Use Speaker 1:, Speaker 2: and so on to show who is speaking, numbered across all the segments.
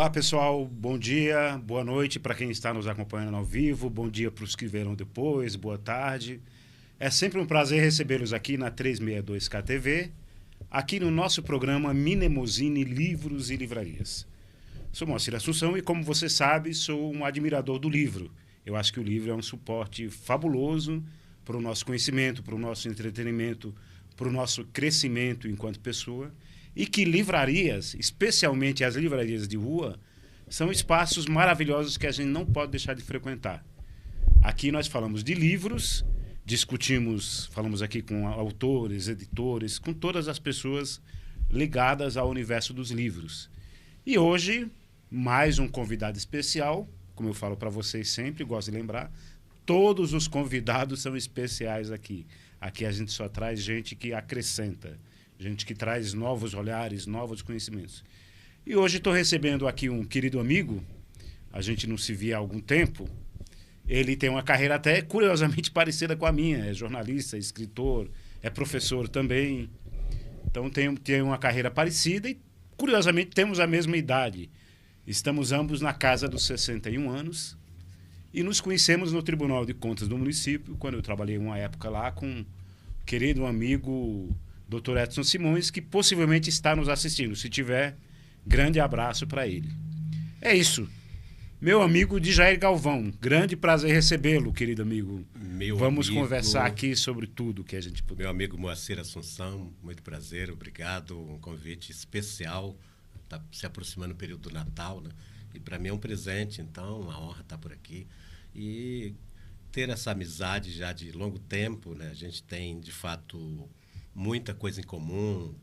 Speaker 1: Olá, pessoal. Bom dia, boa noite para quem está nos acompanhando ao vivo. Bom dia para os que verão depois. Boa tarde. É sempre um prazer recebê-los aqui na 362 KTV, aqui no nosso programa Minemosine Livros e Livrarias. Sou Moacir Assunção e, como você sabe, sou um admirador do livro. Eu acho que o livro é um suporte fabuloso para o nosso conhecimento, para o nosso entretenimento, para o nosso crescimento enquanto pessoa. E que livrarias, especialmente as livrarias de rua, são espaços maravilhosos que a gente não pode deixar de frequentar. Aqui nós falamos de livros, falamos aqui com autores, editores, com todas as pessoas ligadas ao universo dos livros. E hoje, mais um convidado especial, como eu falo para vocês sempre, gosto de lembrar, todos os convidados são especiais aqui. Aqui a gente só traz gente que acrescenta. Gente que traz novos olhares, novos conhecimentos. E hoje estou recebendo aqui um querido amigo, a gente não se via há algum tempo. Ele tem uma carreira até curiosamente parecida com a minha. É jornalista, é escritor, é professor também. Então tem uma carreira parecida e, curiosamente, temos a mesma idade. Estamos ambos na casa dos 61 anos e nos conhecemos no Tribunal de Contas do município, quando eu trabalhei uma época lá com um querido amigo Dr. Edson Simões, que possivelmente está nos assistindo. Se tiver, grande abraço para ele. É isso. Meu amigo Djair Galvão, grande prazer recebê-lo, querido amigo. Vamos conversar aqui sobre tudo que a gente puder.
Speaker 2: Meu amigo Moacir Assunção, muito prazer, obrigado. Um convite especial. Está se aproximando o período do Natal, né? E para mim é um presente, então, uma honra estar por aqui. E ter essa amizade já de longo tempo, né? A gente tem, de fato, muita coisa em comum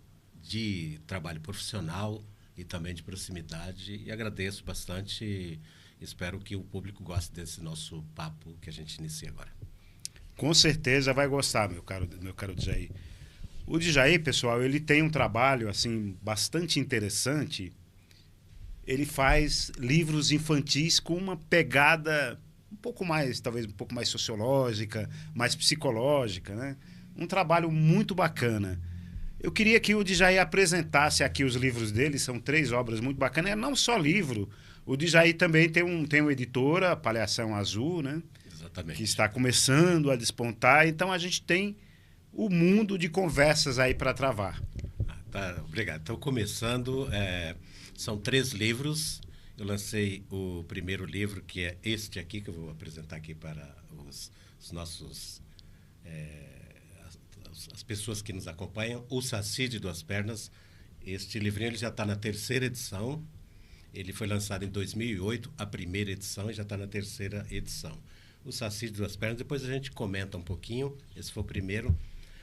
Speaker 2: de trabalho profissional e também de proximidade, e agradeço bastante e espero que o público goste desse nosso papo que a gente inicia agora.
Speaker 1: Com certeza vai gostar, meu caro Djair. O Djair, pessoal, ele tem um trabalho assim bastante interessante. Ele faz livros infantis com uma pegada um pouco mais, talvez um pouco mais sociológica, mais psicológica, né? Um trabalho muito bacana. Eu queria que o Djair apresentasse aqui os livros dele, são 3 obras muito bacanas. É não só livro, o Djair também tem uma editora, Palhação Azul, né?
Speaker 2: Exatamente.
Speaker 1: Que está começando a despontar. Então a gente tem o mundo de conversas aí para travar.
Speaker 2: Tá, obrigado. Então, começando, são 3 livros. Eu lancei o primeiro livro, que é este aqui, que eu vou apresentar aqui para os nossos... as pessoas que nos acompanham, O Saci de Duas Pernas. Este livrinho ele já está na 3ª edição. Ele foi lançado em 2008, a primeira edição, e já está na 3ª edição. O Saci de Duas Pernas, depois a gente comenta um pouquinho. Esse foi o primeiro.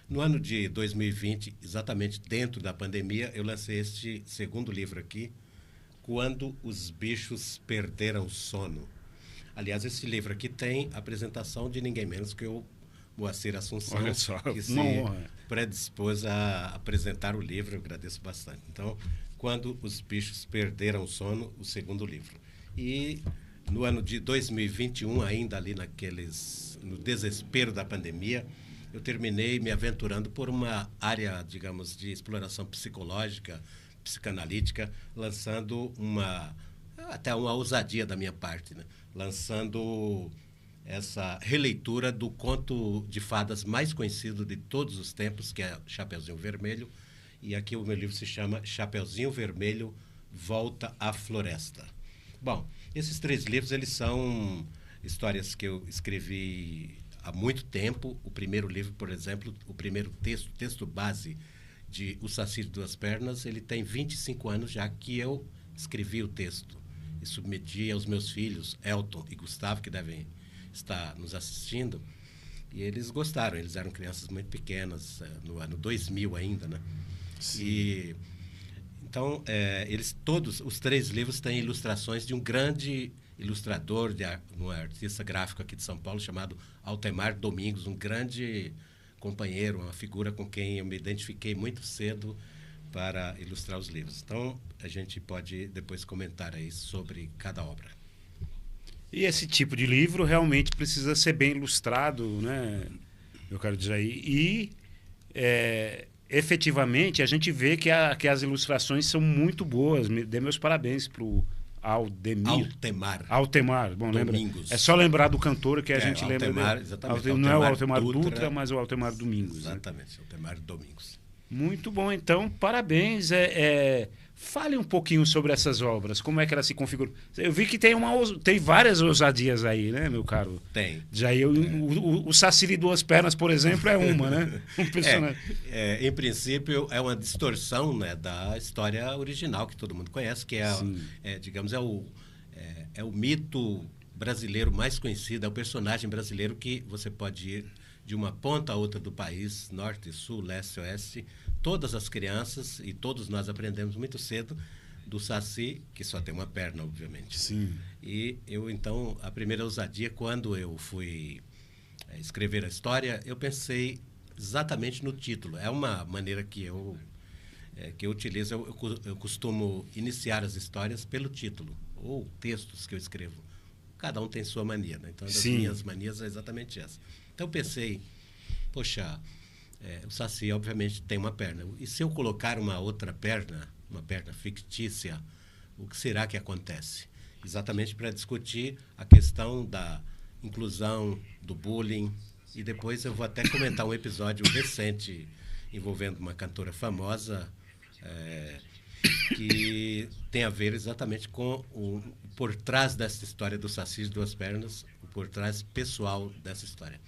Speaker 2: No ano de 2020, exatamente dentro da pandemia, eu lancei este segundo livro aqui, Quando os Bichos Perderam o Sono. Aliás, esse livro aqui tem a apresentação de ninguém menos que o Moacir Assunção,
Speaker 1: olha só,
Speaker 2: que se predispôs a apresentar o livro. Eu agradeço bastante. Então, Quando os Bichos Perderam o Sono, o segundo livro. E no ano de 2021, ainda ali no desespero da pandemia, eu terminei me aventurando por uma área, digamos, de exploração psicológica, psicanalítica, lançando até uma ousadia da minha parte, né? Lançando essa releitura do conto de fadas mais conhecido de todos os tempos, que é Chapeuzinho Vermelho. E aqui o meu livro se chama Chapeuzinho Vermelho, Volta à Floresta. Bom, esses 3 livros, eles são histórias que eu escrevi há muito tempo. O primeiro livro, por exemplo, o primeiro texto base de O Saci de Duas Pernas, ele tem 25 anos já que eu escrevi o texto. E submeti aos meus filhos, Elton e Gustavo, que devem estar nos assistindo, e eles gostaram. Eles eram crianças muito pequenas, no ano 2000 ainda, né? Sim. E então, todos os 3 livros têm ilustrações de um grande ilustrador, um artista gráfico aqui de São Paulo, chamado Altemar Domingos, um grande companheiro, uma figura com quem eu me identifiquei muito cedo para ilustrar os livros. Então, a gente pode depois comentar aí sobre cada obra.
Speaker 1: E esse tipo de livro realmente precisa ser bem ilustrado, né, meu caro Djair? E, efetivamente, a gente vê que as ilustrações são muito boas. Dê meus parabéns para o Aldemir.
Speaker 2: Altemar.
Speaker 1: Altemar. Bom,
Speaker 2: Domingos.
Speaker 1: lembra? É só lembrar do cantor que a gente lembra.
Speaker 2: Altemar, exatamente.
Speaker 1: Não é o
Speaker 2: Altemar
Speaker 1: Altemar Dutra, mas o Altemar Domingos.
Speaker 2: Exatamente,
Speaker 1: Né?
Speaker 2: Altemar Domingos.
Speaker 1: Muito bom, então, parabéns. Fale um pouquinho sobre essas obras, como é que elas se configuram. Eu vi que tem várias ousadias aí, né, meu caro?
Speaker 2: Tem.
Speaker 1: O Saci de Duas Pernas, por exemplo, é uma, né? Um personagem.
Speaker 2: Em princípio, é uma distorção, né, da história original, que todo mundo conhece, que digamos, é o mito brasileiro mais conhecido, é o personagem brasileiro que você pode ir de uma ponta a outra do país, norte, sul, leste, oeste, todas as crianças, e todos nós aprendemos muito cedo, do Saci, que só tem uma perna, obviamente.
Speaker 1: Sim.
Speaker 2: E eu, então, a primeira ousadia, quando eu fui escrever a história, eu pensei exatamente no título. É uma maneira que eu utilizo, eu costumo iniciar as histórias pelo título, ou textos que eu escrevo. Cada um tem sua mania, né? Então, as minhas manias é exatamente essa. Então, eu pensei, poxa, o Saci, obviamente, tem uma perna. E se eu colocar uma outra perna, uma perna fictícia, o que será que acontece? Exatamente para discutir a questão da inclusão, do bullying. E depois eu vou até comentar um episódio recente envolvendo uma cantora famosa, que tem a ver exatamente com por trás dessa história do Saci de Duas Pernas, o por trás pessoal dessa história.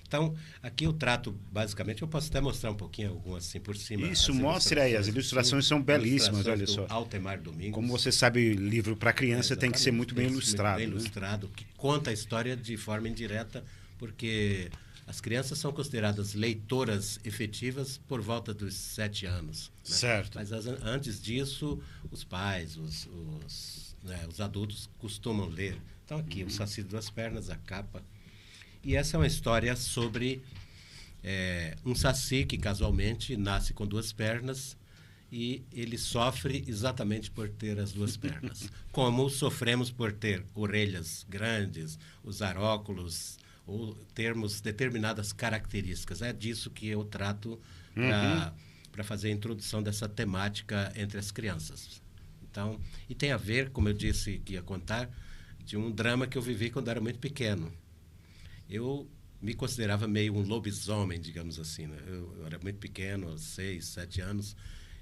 Speaker 2: Então, aqui eu trato, basicamente, eu posso até mostrar um pouquinho, algumas assim por cima.
Speaker 1: Isso, mostre aí, as ilustrações são belíssimas, olha só.
Speaker 2: Altemar Domingos.
Speaker 1: Como você sabe, livro para criança tem que ser muito bem ilustrado.
Speaker 2: Bem ilustrado, que conta a história de forma indireta, porque as crianças são consideradas leitoras efetivas por volta dos 7 anos. Né?
Speaker 1: Certo.
Speaker 2: Mas antes disso, os pais, os adultos costumam ler. Então, aqui, o Saci de Duas Pernas, a capa. E essa é uma história sobre um saci que casualmente nasce com duas pernas e ele sofre exatamente por ter as duas pernas. Como sofremos por ter orelhas grandes, usar óculos ou termos determinadas características. É disso que eu trato para fazer a introdução dessa temática entre as crianças. Então, e tem a ver, como eu disse que ia contar, de um drama que eu vivi quando era muito pequeno. Eu me considerava meio um lobisomem, digamos assim. Né? Eu era muito pequeno, aos 6, 7 anos,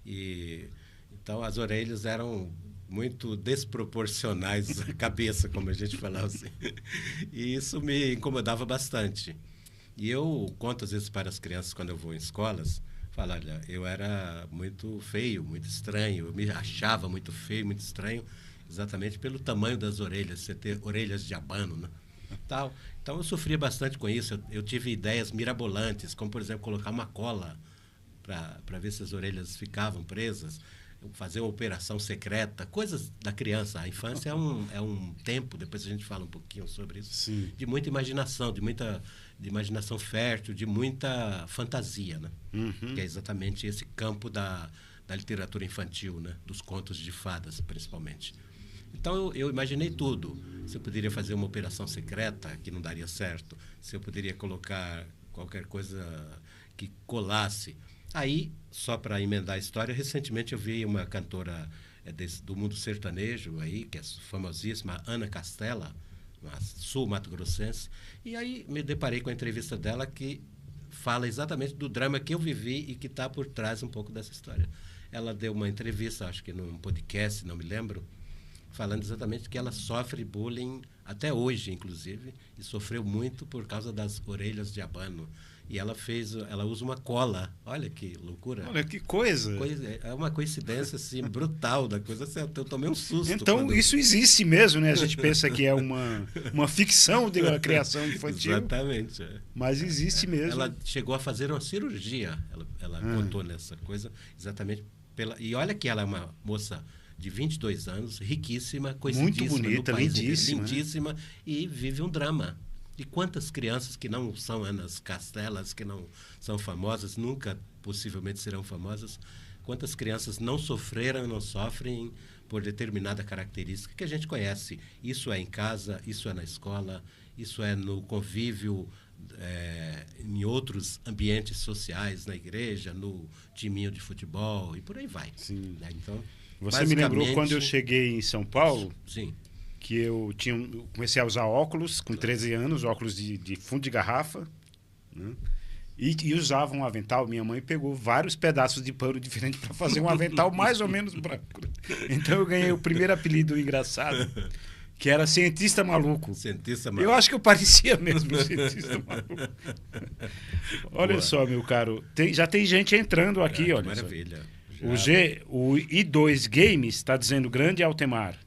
Speaker 2: e então as orelhas eram muito desproporcionais à cabeça, como a gente falava assim. E isso me incomodava bastante. E eu conto às vezes para as crianças, quando eu vou em escolas, falo, olha, eu era muito feio, muito estranho, eu me achava muito feio, muito estranho, exatamente pelo tamanho das orelhas, você ter orelhas de abano, né? Tal. Então, eu sofria bastante com isso. Eu tive ideias mirabolantes, como, por exemplo, colocar uma cola para ver se as orelhas ficavam presas, fazer uma operação secreta, coisas da criança. A infância é um tempo, depois a gente fala um pouquinho sobre isso,
Speaker 1: sim,
Speaker 2: de muita imaginação, de imaginação fértil, de muita fantasia, né? Que é exatamente esse campo da literatura infantil, né? Dos contos de fadas, principalmente. Então, eu imaginei tudo. Se eu poderia fazer uma operação secreta, que não daria certo. Se eu poderia colocar qualquer coisa que colasse. Aí, só para emendar a história, recentemente eu vi uma cantora do mundo sertanejo, aí, que é famosíssima, Ana Castela, sul-mato-grossense. E aí me deparei com a entrevista dela que fala exatamente do drama que eu vivi e que está por trás um pouco dessa história. Ela deu uma entrevista, acho que num podcast, não me lembro, falando exatamente que ela sofre bullying até hoje, inclusive, e sofreu muito por causa das orelhas de abano. E ela usa uma cola. Olha que loucura.
Speaker 1: Olha que coisa.
Speaker 2: É uma coincidência assim, brutal da coisa. Eu tomei um susto.
Speaker 1: Então, isso existe mesmo, né? A gente pensa que é uma ficção de uma criação infantil.
Speaker 2: Exatamente.
Speaker 1: Mas existe mesmo.
Speaker 2: Ela chegou a fazer uma cirurgia. Ela contou nessa coisa, exatamente e olha que ela é uma moça de 22 anos, riquíssima, conhecidíssima
Speaker 1: muito bonita,
Speaker 2: no país
Speaker 1: lindíssima,
Speaker 2: lindíssima, né? E vive um drama. E quantas crianças que não são Anas Castelas, que não são famosas, nunca possivelmente serão famosas, quantas crianças não sofreram, não sofrem por determinada característica que a gente conhece. Isso é em casa, isso é na escola, isso é no convívio, em outros ambientes sociais, na igreja, no timinho de futebol e por aí vai.
Speaker 1: Sim.
Speaker 2: Então,
Speaker 1: Você me lembrou quando eu cheguei em São Paulo,
Speaker 2: sim,
Speaker 1: que eu comecei a usar óculos com 13 anos, óculos de fundo de garrafa, né? E usava um avental. Minha mãe pegou vários pedaços de pano diferentes para fazer um avental mais ou menos branco. Então eu ganhei o primeiro apelido engraçado, que era cientista maluco.
Speaker 2: Cientista maluco.
Speaker 1: Eu acho que eu parecia mesmo cientista maluco. Olha
Speaker 2: Boa.
Speaker 1: só, meu caro, já tem gente entrando aqui, olha.
Speaker 2: Maravilha.
Speaker 1: O I2 Games está dizendo grande Altemar.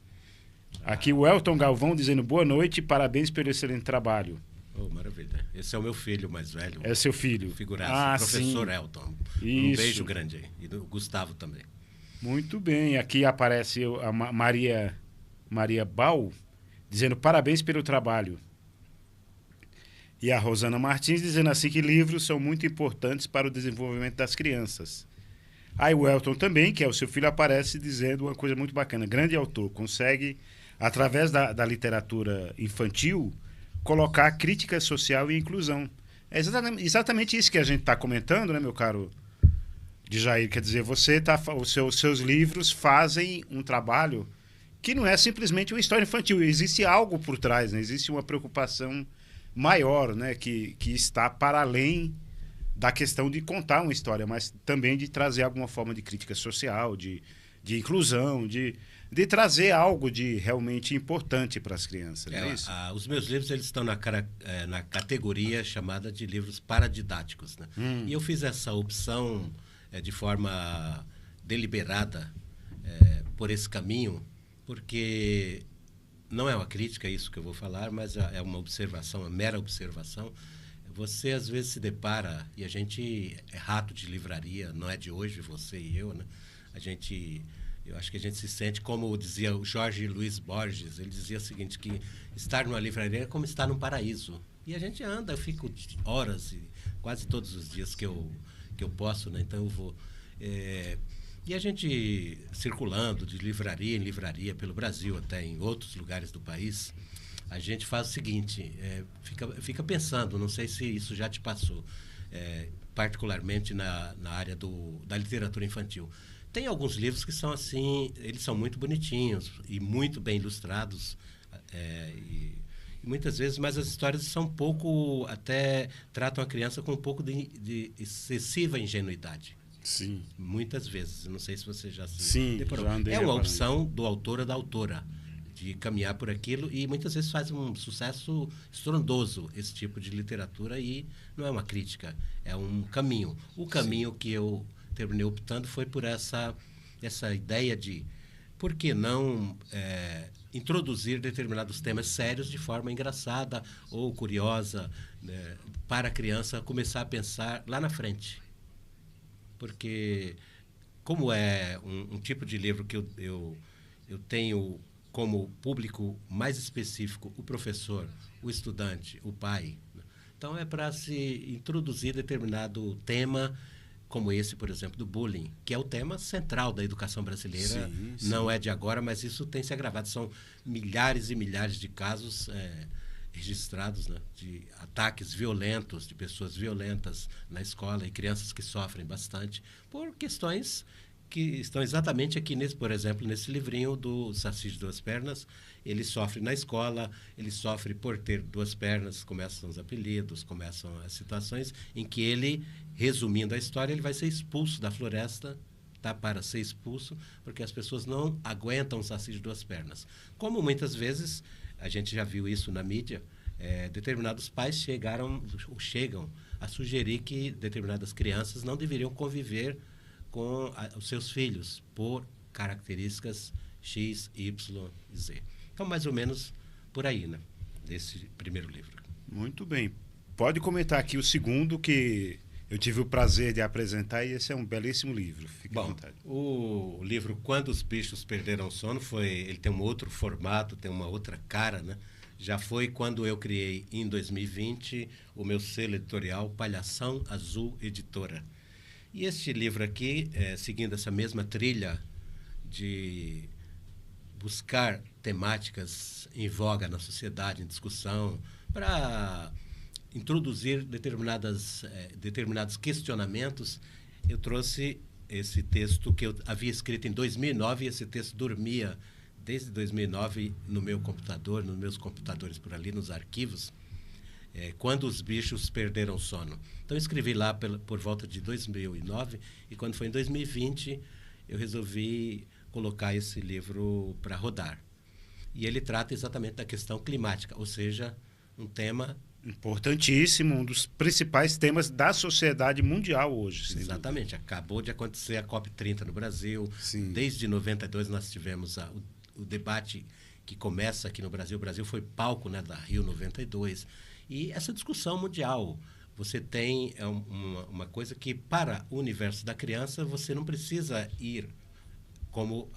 Speaker 1: Aqui o Elton Galvão dizendo boa noite e parabéns pelo excelente trabalho.
Speaker 2: Oh, maravilha. Esse é o meu filho mais velho.
Speaker 1: É seu filho.
Speaker 2: Figuraça, professor
Speaker 1: sim.
Speaker 2: Elton.
Speaker 1: Isso.
Speaker 2: Um beijo grande aí. E do Gustavo também.
Speaker 1: Muito bem. Aqui aparece a Maria Bal dizendo parabéns pelo trabalho. E a Rosana Martins dizendo assim que livros são muito importantes para o desenvolvimento das crianças. Aí o Elton também, que é o seu filho, aparece dizendo uma coisa muito bacana. Grande autor, consegue, através da literatura infantil, colocar crítica social e inclusão. É exatamente isso que a gente está comentando, né, meu caro Djair? Quer dizer, os seus livros fazem um trabalho que não é simplesmente uma história infantil. Existe algo por trás, né? Existe uma preocupação maior, né, que está para além da questão de contar uma história, mas também de trazer alguma forma de crítica social, de inclusão, de trazer algo de realmente importante para as crianças. Não é isso?
Speaker 2: Os meus livros eles estão na categoria chamada de livros paradidáticos, né? E eu fiz essa opção de forma deliberada por esse caminho, porque não é uma crítica isso que eu vou falar, mas é uma observação, uma mera observação. Você às vezes se depara, e a gente é rato de livraria, não é de hoje, você e eu, né? Eu acho que a gente se sente, como dizia o Jorge Luiz Borges, ele dizia o seguinte, que estar numa livraria é como estar num paraíso. E a gente anda, eu fico horas, quase todos os dias que eu posso, né? Então eu vou. E a gente circulando de livraria em livraria pelo Brasil, até em outros lugares do país, a gente faz o seguinte, fica pensando, não sei se isso já te passou, particularmente na área da literatura infantil. Tem alguns livros que são assim, eles são muito bonitinhos e muito bem ilustrados, e muitas vezes, mas as histórias são até tratam a criança com um pouco de excessiva ingenuidade.
Speaker 1: Sim.
Speaker 2: Muitas vezes, não sei se você já se
Speaker 1: Sim,
Speaker 2: deparou. É uma opção do autor ou da autora de caminhar por aquilo, e muitas vezes faz um sucesso estrondoso esse tipo de literatura, e não é uma crítica, é um caminho. O caminho que eu terminei optando foi por essa ideia de por que não introduzir determinados temas sérios de forma engraçada ou curiosa, né, para a criança começar a pensar lá na frente. Porque como é um tipo de livro que eu tenho como público mais específico o professor, o estudante, o pai. Então, é para se introduzir determinado tema, como esse, por exemplo, do bullying, que é o tema central da educação brasileira. Sim. Não é de agora, mas isso tem se agravado. São milhares e milhares de casos registrados, né, de ataques violentos, de pessoas violentas na escola, e crianças que sofrem bastante por questões que estão exatamente aqui, por exemplo, nesse livrinho do Saci de Duas Pernas. Ele sofre na escola, ele sofre por ter duas pernas, começam os apelidos, começam as situações em que ele, resumindo a história, ele vai ser expulso da floresta, tá, para ser expulso, porque as pessoas não aguentam o Saci de Duas Pernas. Como muitas vezes, a gente já viu isso na mídia, determinados pais chegam a sugerir que determinadas crianças não deveriam conviver com os seus filhos por características X, Y, Z. Então, mais ou menos por aí, né? Desse primeiro livro.
Speaker 1: Muito bem. Pode comentar aqui o segundo, que eu tive o prazer de apresentar, e esse é um belíssimo livro. Fique à vontade.
Speaker 2: O livro Quando os Bichos Perderam o Sono ele tem um outro formato, tem uma outra cara, né? Já foi quando eu criei, em 2020, o meu selo editorial Palhação Azul Editora. E este livro aqui, seguindo essa mesma trilha de buscar temáticas em voga na sociedade, em discussão, para introduzir determinados questionamentos, eu trouxe esse texto que eu havia escrito em 2009, e esse texto dormia desde 2009 no meu computador, nos meus computadores por ali, nos arquivos, Quando os Bichos Perderam o Sono. Então, eu escrevi lá por volta de 2009, e quando foi em 2020, eu resolvi colocar esse livro para rodar. E ele trata exatamente da questão climática, ou seja, um tema...
Speaker 1: Importantíssimo, um dos principais temas da sociedade mundial hoje.
Speaker 2: Exatamente. Acabou de acontecer a COP30 no Brasil.
Speaker 1: Sim.
Speaker 2: Desde 92 nós tivemos o debate que começa aqui no Brasil. O Brasil foi palco, né, da Rio 92. E essa discussão mundial, você tem uma coisa que, para o universo da criança, você não precisa ir como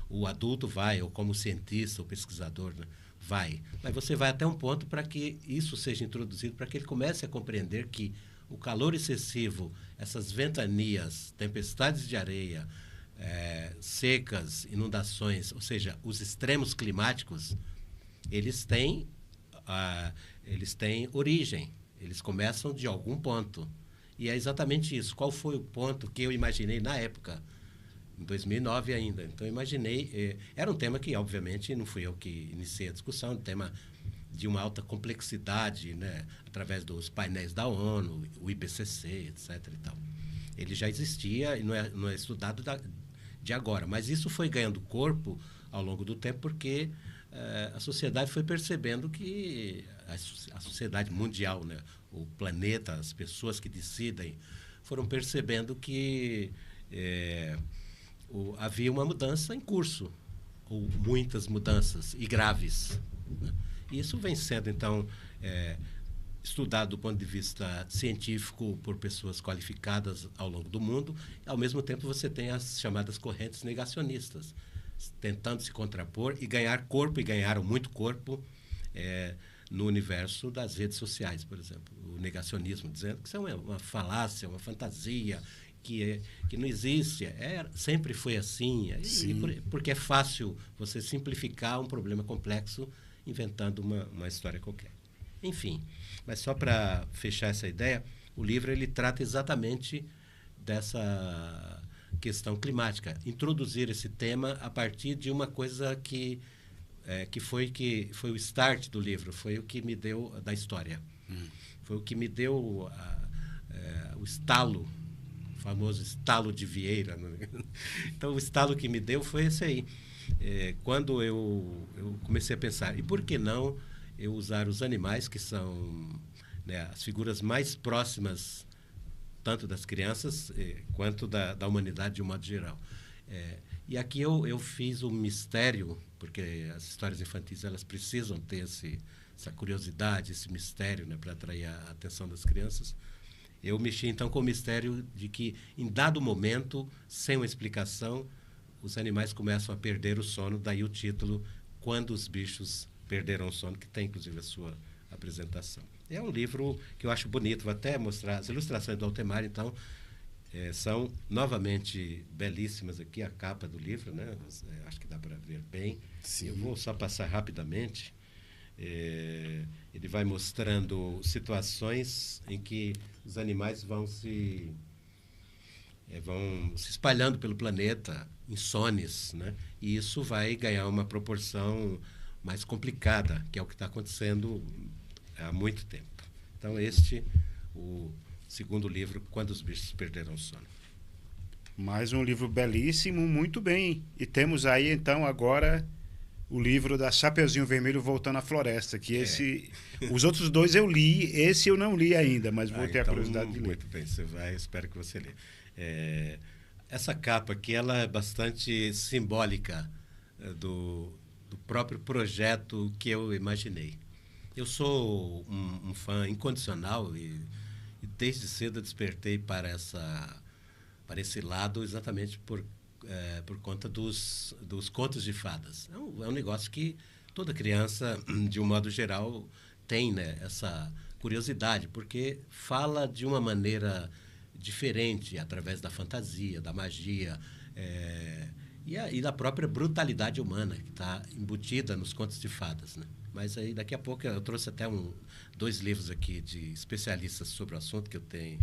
Speaker 2: o adulto vai, ou como o cientista, o pesquisador, né, vai. Mas você vai até um ponto para que isso seja introduzido, para que ele comece a compreender que o calor excessivo, essas ventanias, tempestades de areia, secas, inundações, ou seja, os extremos climáticos, eles têm origem, eles começam de algum ponto. E é exatamente isso. Qual foi o ponto que eu imaginei na época? Em 2009 ainda. Então, eu imaginei... era um tema que, obviamente, não fui eu que iniciei a discussão, um tema de uma alta complexidade, né, através dos painéis da ONU, o IPCC, etc. E tal. Ele já existia e não é estudado de agora. Mas isso foi ganhando corpo ao longo do tempo porque a sociedade foi percebendo que... A sociedade mundial, né, o planeta, as pessoas que decidem, foram percebendo que... havia uma mudança em curso, ou muitas mudanças, e graves, né? E isso vem sendo, então, estudado do ponto de vista científico por pessoas qualificadas ao longo do mundo. Ao mesmo tempo, você tem as chamadas correntes negacionistas, tentando se contrapor e ganhar corpo, e ganharam muito corpo no universo das redes sociais, por exemplo. O negacionismo, dizendo que isso é uma falácia, uma fantasia, que não existe, sempre foi assim, porque é fácil você simplificar um problema complexo inventando uma história qualquer. Enfim, mas só para fechar essa ideia, o livro ele trata exatamente dessa questão climática, introduzir esse tema a partir de uma coisa que foi o start do livro, foi o que me deu da história, foi o que me deu o estalo, famoso estalo de Vieira. Então, o estalo que me deu foi esse aí. Quando eu comecei a pensar, e por que não eu usar os animais, que são, né, as figuras mais próximas, tanto das crianças quanto da humanidade de um modo geral. E aqui eu fiz um mistério, porque as histórias infantis elas precisam ter essa curiosidade, esse mistério, né, para atrair a atenção das crianças. Eu mexi, então, com o mistério de que, em dado momento, sem uma explicação, os animais começam a perder o sono, daí o título, Quando os Bichos Perderam o Sono, que tem, inclusive, a sua apresentação. É um livro que eu acho bonito, vou até mostrar as ilustrações do Altemar, então, são novamente belíssimas aqui, a capa do livro, né? Acho que dá para ver bem. Sim. Eu vou só passar rapidamente. Ele vai mostrando situações em que os animais vão se espalhando pelo planeta, insones, né? E isso vai ganhar uma proporção mais complicada, que é o que está acontecendo há muito tempo. Então, o segundo livro, Quando os Bichos Perderam o Sono.
Speaker 1: Mais um livro belíssimo, muito bem. E temos aí, então, agora... o livro da Chapeuzinho Vermelho Voltando à Floresta, que os outros dois eu li, esse eu não li ainda, mas vou ter a curiosidade de ler.
Speaker 2: Muito bem, espero que você lê. Essa capa aqui, ela é bastante simbólica do próprio projeto que eu imaginei. Eu sou um fã incondicional e desde cedo eu despertei para esse lado exatamente por conta dos contos de fadas. É um negócio que toda criança, de um modo geral, tem, né, essa curiosidade, porque fala de uma maneira diferente, através da fantasia, da magia, e da própria brutalidade humana, que está embutida nos contos de fadas, né? Mas aí, daqui a pouco, eu trouxe até 2 livros aqui de especialistas sobre o assunto que eu tenho,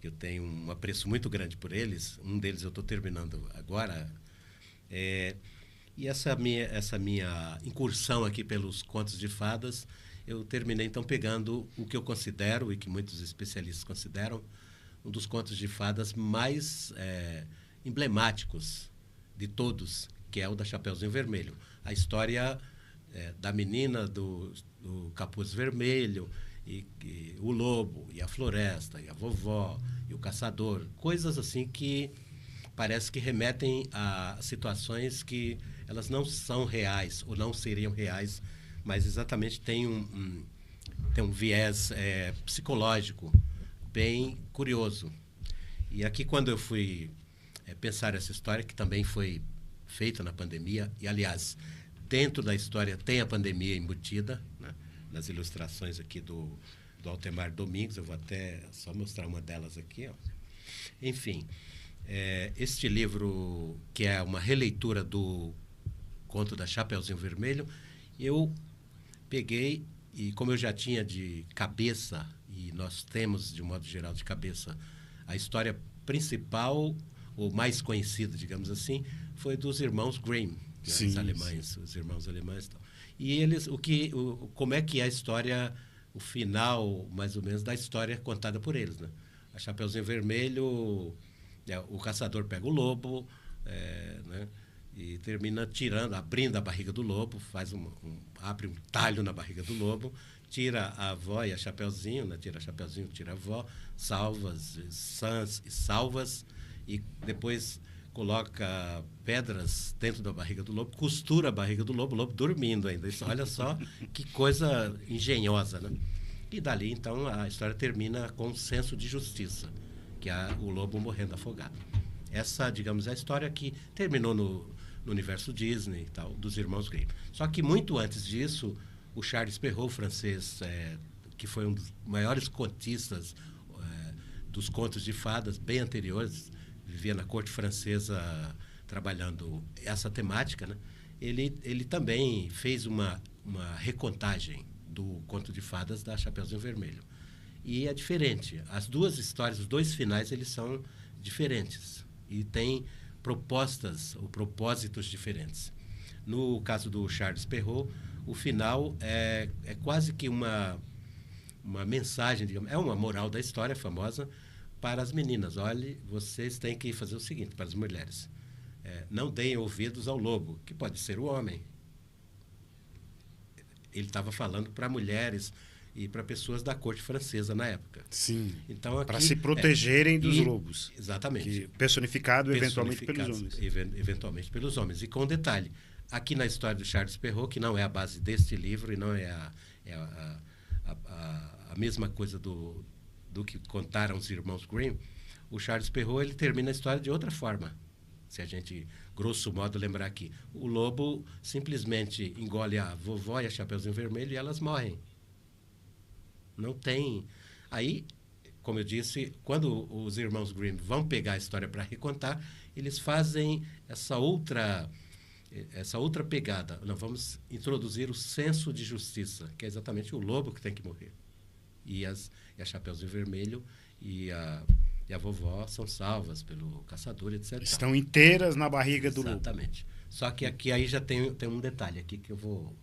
Speaker 2: eu tenho um apreço muito grande por eles. Um deles eu estou terminando agora. E essa minha incursão aqui pelos contos de fadas, eu terminei então pegando o que eu considero, e que muitos especialistas consideram, um dos contos de fadas mais emblemáticos de todos, que é o da Chapeuzinho Vermelho. A história da menina do capuz vermelho, e o lobo, e a floresta, e a vovó, e o caçador. Coisas assim que parece que remetem a situações que elas não são reais, ou não seriam reais, mas exatamente tem um viés psicológico bem curioso. E aqui, quando eu fui pensar essa história, que também foi feita na pandemia, e, aliás, dentro da história tem a pandemia embutida, né, nas ilustrações aqui do Altemar Domingos, eu vou até só mostrar uma delas aqui. Ó. Enfim, este livro, que é uma releitura do conto da Chapeuzinho Vermelho, eu peguei, e como eu já tinha de cabeça, e nós temos, de um modo geral, de cabeça, a história principal, ou mais conhecida, digamos assim, foi dos irmãos Grimm, né, os alemães, os irmãos alemães. E eles, como é que é a história, o final, mais ou menos, da história contada por eles, né? A Chapeuzinho Vermelho, o caçador pega o lobo, né? E termina abrindo a barriga do lobo, abre um talho na barriga do lobo, tira a avó e a Chapeuzinho, né? Tira a Chapeuzinho, tira a avó, sãs e salvas, e depois coloca pedras dentro da barriga do lobo, costura a barriga do lobo, o lobo dormindo ainda. Isso, olha só que coisa engenhosa, né? E dali, então, a história termina com um senso de justiça, que é o lobo morrendo afogado. Essa, digamos, é a história que terminou no universo Disney e tal, dos irmãos Grimm. Só que muito antes disso, o Charles Perrault, francês, que foi um dos maiores contistas dos contos de fadas, bem anteriores, vivia na corte francesa trabalhando essa temática, né? Ele também fez uma recontagem do conto de fadas da Chapeuzinho Vermelho. E é diferente. As duas histórias, os dois finais, eles são diferentes. E têm propostas ou propósitos diferentes. No caso do Charles Perrault, o final é quase que uma mensagem, digamos, é uma moral da história famosa para as meninas. Olhe, vocês têm que fazer o seguinte, para as mulheres. Não deem ouvidos ao lobo, que pode ser o homem. Ele estava falando para mulheres e para pessoas da corte francesa na época.
Speaker 1: Sim,
Speaker 2: então,
Speaker 1: para se protegerem dos lobos.
Speaker 2: Exatamente.
Speaker 1: Personificado eventualmente pelos homens.
Speaker 2: Eventualmente pelos homens. E com um detalhe, aqui na história do Charles Perrault, que não é a base deste livro e não é a mesma coisa do que contaram os irmãos Grimm, o Charles Perrault ele termina a história de outra forma. Se a gente, grosso modo, lembrar aqui. O lobo simplesmente engole a vovó e a Chapeuzinho Vermelho e elas morrem. Não tem. Aí, como eu disse, quando os irmãos Grimm vão pegar a história para recontar, eles fazem essa outra pegada. Nós vamos introduzir o senso de justiça, que é exatamente o lobo que tem que morrer. E a Chapeuzinho Vermelho e a vovó são salvas pelo caçador, etc.
Speaker 1: Estão inteiras na barriga do lobo.
Speaker 2: Exatamente. Só que aqui aí já tem um detalhe aqui que eu vou...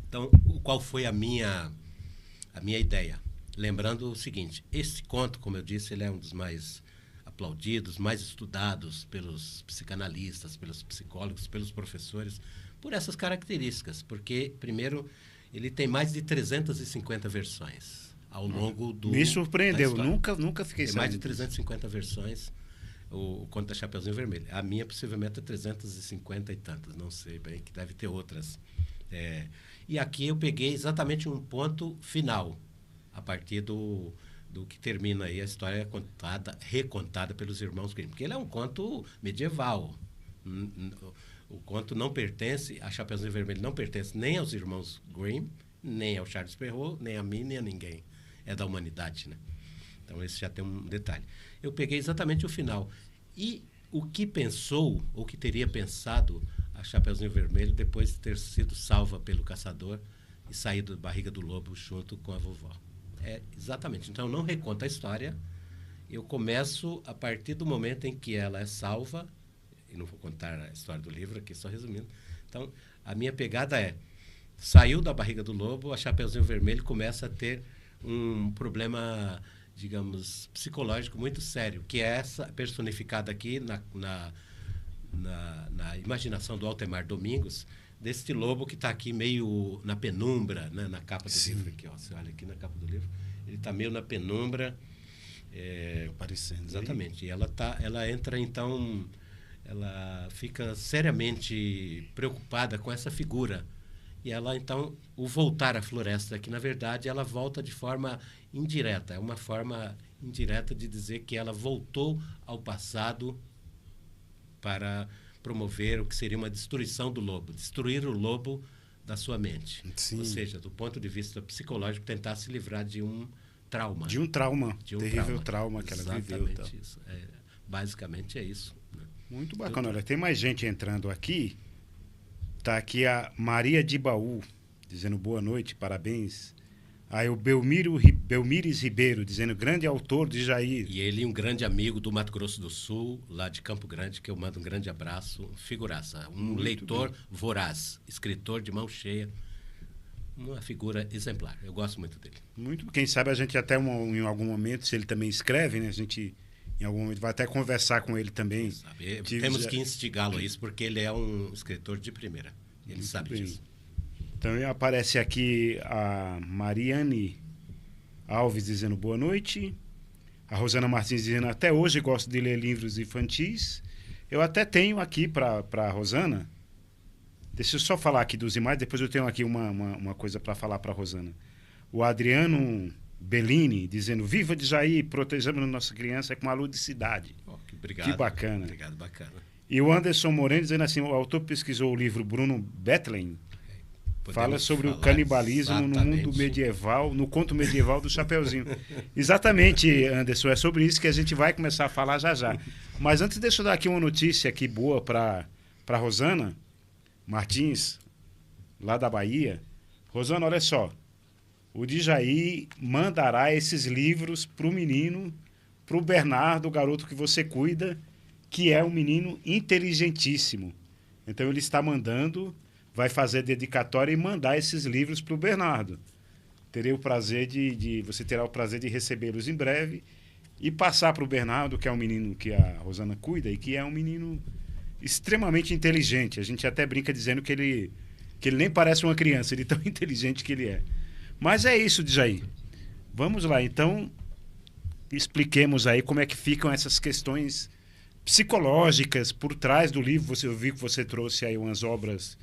Speaker 2: Então, qual foi a minha ideia? Lembrando o seguinte, esse conto, como eu disse, ele é um dos mais aplaudidos, mais estudados pelos psicanalistas, pelos psicólogos, pelos professores, por essas características. Porque, primeiro, ele tem mais de 350 versões ao longo do...
Speaker 1: Me surpreendeu, nunca fiquei sabendo.
Speaker 2: Tem mais de 350 versões o conto da Chapeuzinho Vermelho. A minha, possivelmente, é 350 e tantas, não sei bem, que deve ter outras. E aqui eu peguei exatamente um ponto final, a partir do que termina aí a história recontada pelos irmãos Grimm. Porque ele é um conto medieval. O conto não pertence, a Chapeuzinho Vermelho não pertence nem aos irmãos Grimm, nem ao Charles Perrault, nem a mim, nem a ninguém. É da humanidade, né? Então, esse já tem um detalhe. Eu peguei exatamente o final. E o que pensou, ou que teria pensado a Chapeuzinho Vermelho depois de ter sido salva pelo caçador e saído da barriga do lobo junto com a vovó. Exatamente. Então, eu não reconto a história. Eu começo a partir do momento em que ela é salva, e não vou contar a história do livro aqui, só resumindo. Então, a minha pegada saiu da barriga do lobo, a Chapeuzinho Vermelho começa a ter um problema, digamos, psicológico muito sério, que é essa personificada aqui na imaginação do Altemar Domingos, deste lobo que está aqui meio na penumbra, né, na capa do livro. Aqui, ó, você olha aqui na capa do livro, ele está meio na penumbra.
Speaker 1: Aparecendo.
Speaker 2: Exatamente. E ela entra, então, ela fica seriamente preocupada com essa figura. E ela, então, o voltar à floresta, que, na verdade, ela volta de forma indireta. É uma forma indireta de dizer que ela voltou ao passado para promover o que seria uma destruição do lobo, destruir o lobo da sua mente.
Speaker 1: Sim.
Speaker 2: Ou seja, do ponto de vista psicológico, tentar se livrar de um trauma.
Speaker 1: De um trauma. Terrível trauma que ela viveu.
Speaker 2: Exatamente isso. Basicamente é isso. Né?
Speaker 1: Muito bacana. Olha, tem mais gente entrando aqui. Está aqui a Maria de Baú, dizendo boa noite, parabéns. Aí o Belmires Ribeiro, dizendo grande autor de Jair.
Speaker 2: E ele, um grande amigo do Mato Grosso do Sul, lá de Campo Grande, que eu mando um grande abraço, figuraça.
Speaker 1: Muito
Speaker 2: leitor
Speaker 1: bem.
Speaker 2: Voraz, escritor de mão cheia, uma figura exemplar. Eu gosto muito dele.
Speaker 1: Muito. Quem sabe a gente até em algum momento, se ele também escreve, né? A gente em algum momento vai até conversar com ele também.
Speaker 2: Temos que instigá-lo a isso, porque ele é um escritor de primeira. Ele
Speaker 1: muito
Speaker 2: sabe
Speaker 1: bem.
Speaker 2: disso.
Speaker 1: Então aparece aqui a Mariane Alves dizendo boa noite. A Rosana Martins dizendo até hoje gosto de ler livros infantis. Eu até tenho aqui para a Rosana. Deixa eu só falar aqui dos imagens, depois eu tenho aqui uma coisa para falar para a Rosana. O Adriano Bellini dizendo viva de Jair, protejamos a nossa criança com uma ludicidade.
Speaker 2: Obrigado.
Speaker 1: Que bacana.
Speaker 2: Obrigado, bacana.
Speaker 1: E o Anderson Moreno dizendo assim, o autor pesquisou o livro Bruno Bethlen. Fala sobre o canibalismo no mundo medieval, no conto medieval do Chapeuzinho. Exatamente, Anderson, é sobre isso que a gente vai começar a falar já já. Mas antes, deixa eu dar aqui uma notícia aqui boa para Rosana Martins, lá da Bahia. Rosana, olha só, o Djaí mandará esses livros para o menino, para o Bernardo, o garoto que você cuida, que é um menino inteligentíssimo. Então ele está mandando... vai fazer dedicatória e mandar esses livros para o Bernardo. Terei o prazer você terá o prazer de recebê-los em breve e passar para o Bernardo, que é um menino que a Rosana cuida e que é um menino extremamente inteligente. A gente até brinca dizendo que ele nem parece uma criança, ele é tão inteligente que ele é. Mas é isso, Djaí. Vamos lá, então, expliquemos aí como é que ficam essas questões psicológicas por trás do livro. Eu vi que você trouxe aí umas obras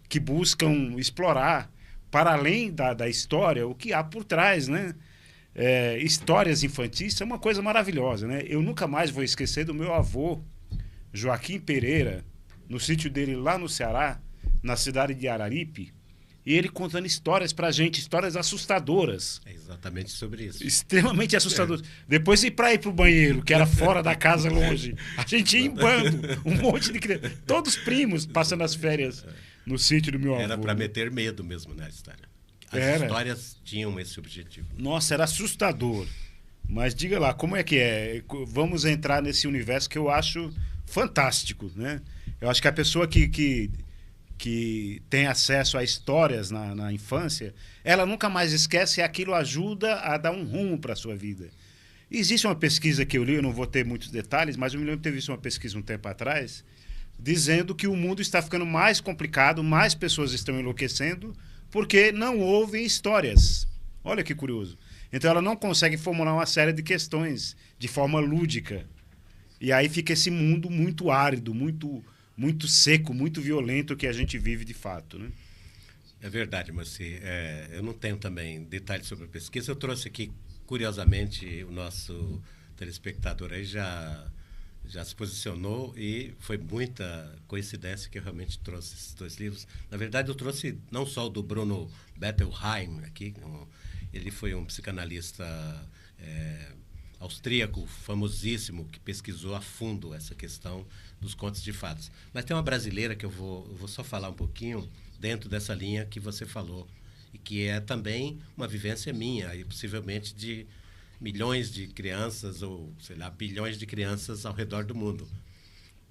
Speaker 1: que buscam explorar, para além da história, o que há por trás, né? Histórias infantis é uma coisa maravilhosa, né? Eu nunca mais vou esquecer do meu avô, Joaquim Pereira, no sítio dele lá no Ceará, na cidade de Araripe, e ele contando histórias pra gente, histórias assustadoras.
Speaker 2: É exatamente sobre isso.
Speaker 1: Extremamente assustadoras. Depois ir pro banheiro, que era fora da casa, longe. A gente ia em bando, um monte de crianças, todos primos passando as férias no sítio do meu avô.
Speaker 2: Era para meter medo mesmo na história. As histórias tinham esse objetivo.
Speaker 1: Nossa, era assustador. Mas diga lá, como é que é? Vamos entrar nesse universo que eu acho fantástico, né? Eu acho que a pessoa que tem acesso a histórias na infância, ela nunca mais esquece e aquilo ajuda a dar um rumo para a sua vida. Existe uma pesquisa que eu li, eu não vou ter muitos detalhes, mas eu me lembro de ter visto uma pesquisa um tempo atrás, dizendo que o mundo está ficando mais complicado, mais pessoas estão enlouquecendo, porque não ouvem histórias. Olha que curioso. Então ela não consegue formular uma série de questões de forma lúdica. E aí fica esse mundo muito árido, muito seco, muito violento que a gente vive de fato, né?
Speaker 2: É verdade, Moacir. Eu não tenho também detalhes sobre a pesquisa. Eu trouxe aqui, curiosamente, o nosso telespectador aí já se posicionou e foi muita coincidência que eu realmente trouxe esses dois livros. Na verdade, eu trouxe não só o do Bruno Bettelheim aqui, ele foi um psicanalista austríaco famosíssimo que pesquisou a fundo essa questão dos contos de fadas. Mas tem uma brasileira que eu vou só falar um pouquinho dentro dessa linha que você falou e que é também uma vivência minha e possivelmente de milhões de crianças ou, sei lá, bilhões de crianças ao redor do mundo.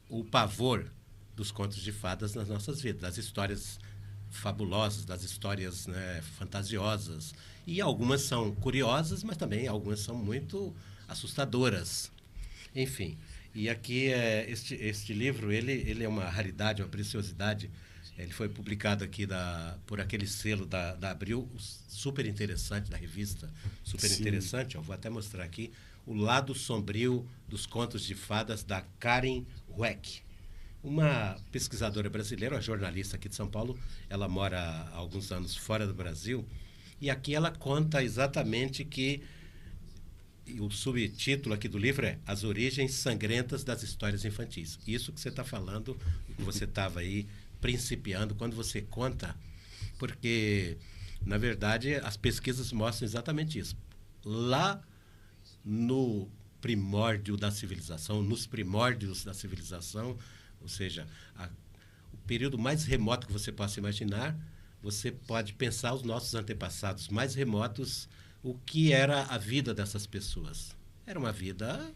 Speaker 2: O pavor dos contos de fadas nas nossas vidas, das histórias fabulosas, das histórias, né, fantasiosas. E algumas são curiosas, mas também algumas são muito assustadoras. Enfim, e aqui este livro, ele é uma raridade, uma preciosidade. Ele foi publicado aqui por aquele selo da Abril, super interessante, da revista, super
Speaker 1: Sim.
Speaker 2: interessante. Eu vou até mostrar aqui, O Lado Sombrio dos Contos de Fadas, da Karen Weck. Uma pesquisadora brasileira, uma jornalista aqui de São Paulo, ela mora há alguns anos fora do Brasil, e aqui ela conta exatamente que o subtítulo aqui do livro é As Origens Sangrentas das Histórias Infantis. Isso que você está falando, que você estava aí principiando, quando você conta, porque, na verdade, as pesquisas mostram exatamente isso. Lá no primórdio da civilização, nos primórdios da civilização, ou seja, o período mais remoto que você possa imaginar, você pode pensar os nossos antepassados mais remotos, o que era a vida dessas pessoas. Era uma vida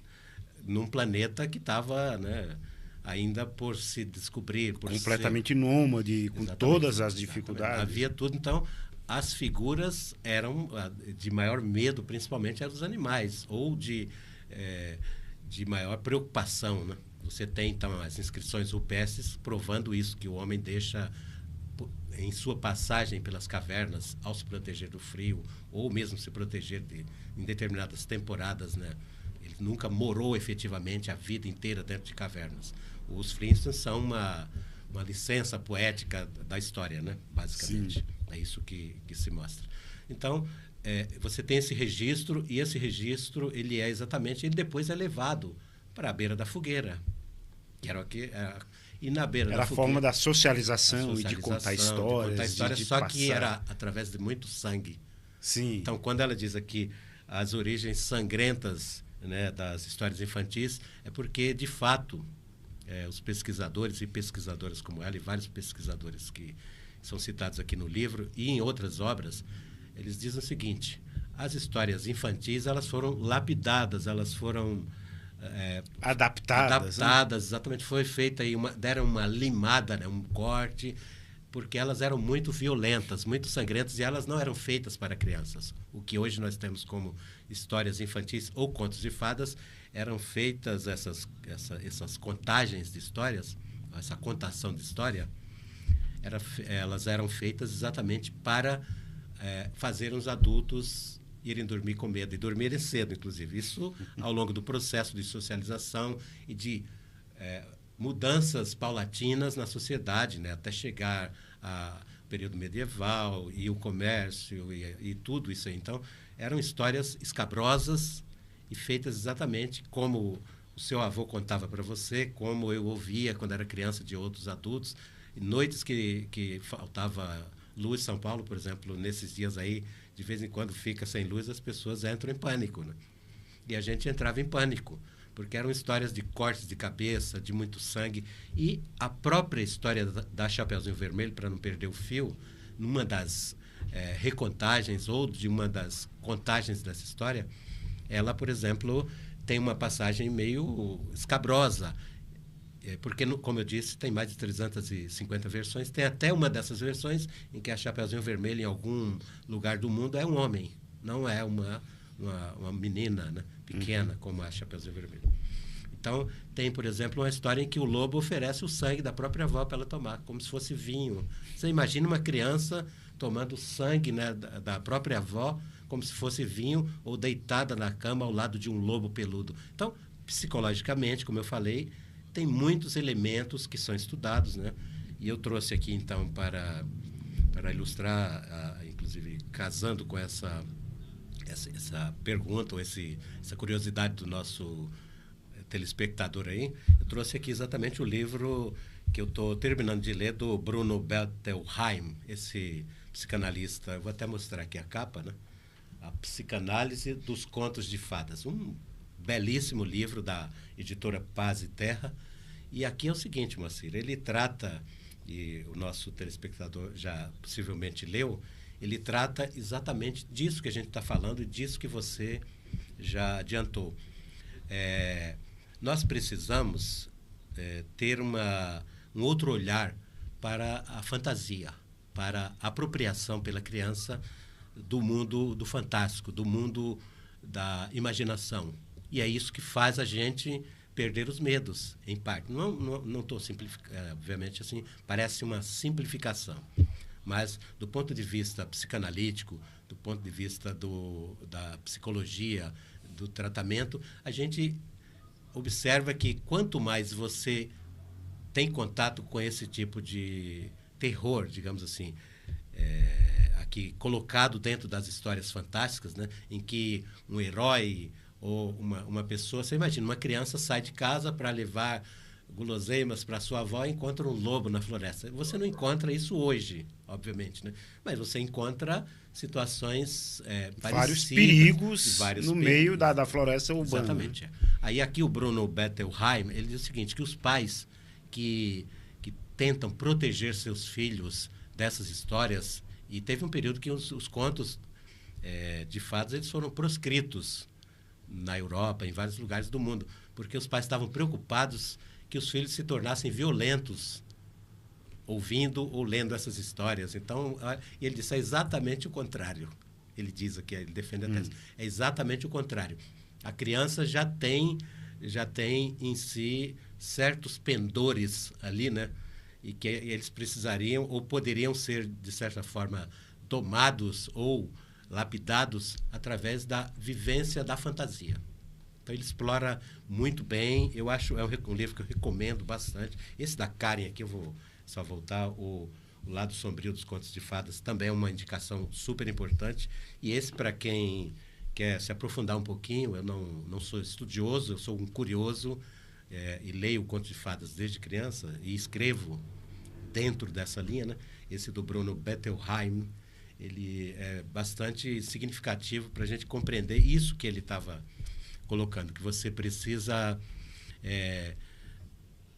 Speaker 2: num planeta que estava, né, ainda por se descobrir.
Speaker 1: Completamente nômade, com todas as dificuldades.
Speaker 2: Havia tudo. Então, as figuras eram de maior medo, principalmente eram os animais, ou de maior preocupação, né? Você tem, então, as inscrições rupestres provando isso, que o homem deixa em sua passagem pelas cavernas, ao se proteger do frio, ou mesmo se proteger em determinadas temporadas, né? Ele nunca morou efetivamente a vida inteira dentro de cavernas. Os Flintstones são uma licença poética da história, né? Basicamente. Sim. É isso que se mostra. Então, você tem esse registro, e esse registro, ele depois é levado para a beira da fogueira. Que era o que... E na beira
Speaker 1: era a forma da socialização e de contar histórias.
Speaker 2: Só que era através de muito sangue.
Speaker 1: Sim.
Speaker 2: Então, quando ela diz aqui as origens sangrentas, né, das histórias infantis, é porque, de fato, os pesquisadores e pesquisadoras como ela, e vários pesquisadores que são citados aqui no livro e em outras obras, eles dizem o seguinte: as histórias infantis, elas foram lapidadas, elas foram...
Speaker 1: adaptadas,
Speaker 2: né? Exatamente, foi feita aí deram uma limada, né, um corte, porque elas eram muito violentas, muito sangrentas, e elas não eram feitas para crianças. O que hoje nós temos como histórias infantis ou contos de fadas, eram feitas essas contagens de histórias, essa contação de história, elas eram feitas exatamente para fazer os adultos irem dormir com medo, e dormirem cedo, inclusive. Isso ao longo do processo de socialização e de mudanças paulatinas na sociedade, né, até chegar ao período medieval e o comércio e tudo isso aí. Então, eram histórias escabrosas e feitas exatamente como o seu avô contava para você, como eu ouvia quando era criança de outros adultos. E noites que faltava luz em São Paulo, por exemplo, nesses dias aí, de vez em quando fica sem luz, as pessoas entram em pânico, né? E a gente entrava em pânico, porque eram histórias de cortes de cabeça, de muito sangue. E a própria história da Chapeuzinho Vermelho, para não perder o fio, numa das recontagens ou de uma das contagens dessa história, ela, por exemplo, tem uma passagem meio escabrosa, porque, como eu disse, tem mais de 350 versões. Tem até uma dessas versões em que a Chapeuzinho Vermelho, em algum lugar do mundo, é um homem, não é uma menina, né, pequena, como a Chapeuzinho Vermelho. Então, tem, por exemplo, uma história em que o lobo oferece o sangue da própria avó para ela tomar, como se fosse vinho. Você imagina uma criança tomando sangue, né, da própria avó, como se fosse vinho, ou deitada na cama ao lado de um lobo peludo. Então, psicologicamente, como eu falei, tem muitos elementos que são estudados, né? E eu trouxe aqui, então, para ilustrar, inclusive, casando com essa pergunta, ou essa curiosidade do nosso telespectador aí, eu trouxe aqui exatamente o livro que eu estou terminando de ler, do Bruno Bettelheim, esse psicanalista. Eu vou até mostrar aqui a capa, né? A Psicanálise dos Contos de Fadas. Um belíssimo livro da editora Paz e Terra. E aqui é o seguinte, Moacir, ele trata, e o nosso telespectador já possivelmente leu, ele trata exatamente disso que a gente está falando e disso que você já adiantou. Nós precisamos ter um outro olhar para a fantasia, para a apropriação pela criança do mundo do fantástico, do mundo da imaginação. E é isso que faz a gente perder os medos, em parte. Não estou simplificando, obviamente, assim, parece uma simplificação. Mas, do ponto de vista psicanalítico, do ponto de vista da psicologia, do tratamento, a gente observa que quanto mais você tem contato com esse tipo de terror, digamos assim, aqui colocado dentro das histórias fantásticas, né, em que um herói ou uma pessoa, você imagina, uma criança sai de casa para levar guloseimas para sua avó e encontra um lobo na floresta. Você não encontra isso hoje, obviamente, né? Mas você encontra situações
Speaker 1: vários
Speaker 2: perigos
Speaker 1: no meio da floresta urbana.
Speaker 2: Exatamente. Aí aqui o Bruno Bettelheim, ele diz o seguinte, que os pais que tentam proteger seus filhos dessas histórias, e teve um período que os contos de fadas eles foram proscritos na Europa, em vários lugares do mundo, porque os pais estavam preocupados que os filhos se tornassem violentos ouvindo ou lendo essas histórias. Então, ele disse, é exatamente o contrário. Ele diz aqui, ele defende a tese. É exatamente o contrário. A criança já tem em si certos pendores ali, né? E que eles precisariam ou poderiam ser, de certa forma, domados ou lapidados através da vivência da fantasia. Então, ele explora muito bem. Eu acho um livro que eu recomendo bastante. Esse da Karen aqui, eu vou só voltar, o Lado Sombrio dos Contos de Fadas, também é uma indicação super importante. E esse, para quem quer se aprofundar um pouquinho, eu não sou estudioso, eu sou um curioso, e leio Contos de Fadas desde criança e escrevo dentro dessa linha, né? Esse do Bruno Bettelheim, ele é bastante significativo para a gente compreender isso que ele estava colocando, que você precisa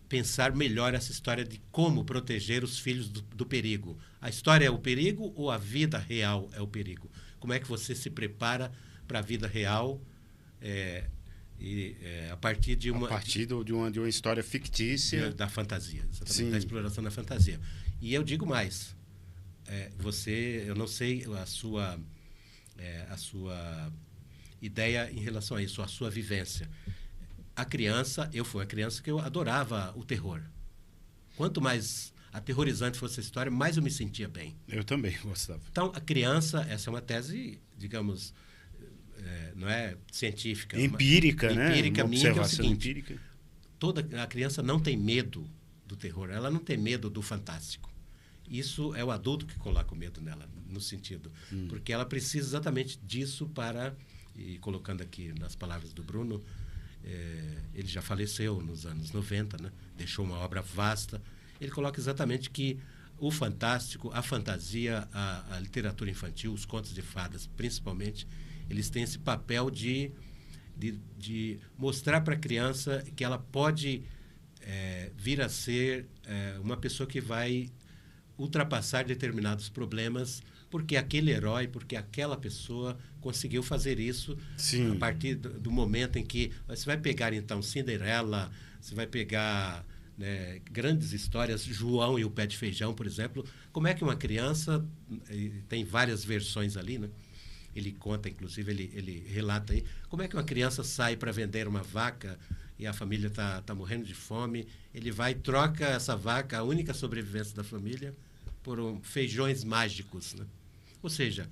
Speaker 2: pensar melhor essa história de como proteger os filhos do perigo. A história é o perigo ou a vida real é o perigo? Como é que você se prepara para a vida real a partir de uma...
Speaker 1: A partir de uma história fictícia.
Speaker 2: Da fantasia, exatamente,
Speaker 1: Sim.
Speaker 2: Da exploração da fantasia. E eu digo mais, eu não sei a sua ideia em relação a isso, a sua vivência. Eu fui uma criança que eu adorava o terror. Quanto mais aterrorizante fosse a história, mais eu me sentia bem.
Speaker 1: Eu também gostava.
Speaker 2: Então, a criança, essa é uma tese, digamos, não é científica.
Speaker 1: Empírica, né?
Speaker 2: Empírica, minha, que é o seguinte,
Speaker 1: empírica.
Speaker 2: A criança não tem medo do terror, ela não tem medo do fantástico. Isso é o adulto que coloca o medo nela, no sentido. Porque ela precisa exatamente disso para... E colocando aqui nas palavras do Bruno, ele já faleceu nos anos 90, né? Deixou uma obra vasta. Ele coloca exatamente que o fantástico, a fantasia, a literatura infantil, os contos de fadas, principalmente, eles têm esse papel de mostrar para a criança que ela pode vir a ser uma pessoa que vai ultrapassar determinados problemas porque aquele herói, porque aquela pessoa conseguiu fazer isso.
Speaker 1: Sim.
Speaker 2: A partir do momento em que você vai pegar, então, Cinderela, você vai pegar, né, grandes histórias, João e o Pé de Feijão, por exemplo. Como é que uma criança, tem várias versões ali, né? Ele conta, inclusive, ele relata aí, como é que uma criança sai para vender uma vaca e a família tá morrendo de fome, ele vai e troca essa vaca, a única sobrevivência da família, por feijões mágicos, né? Ou seja,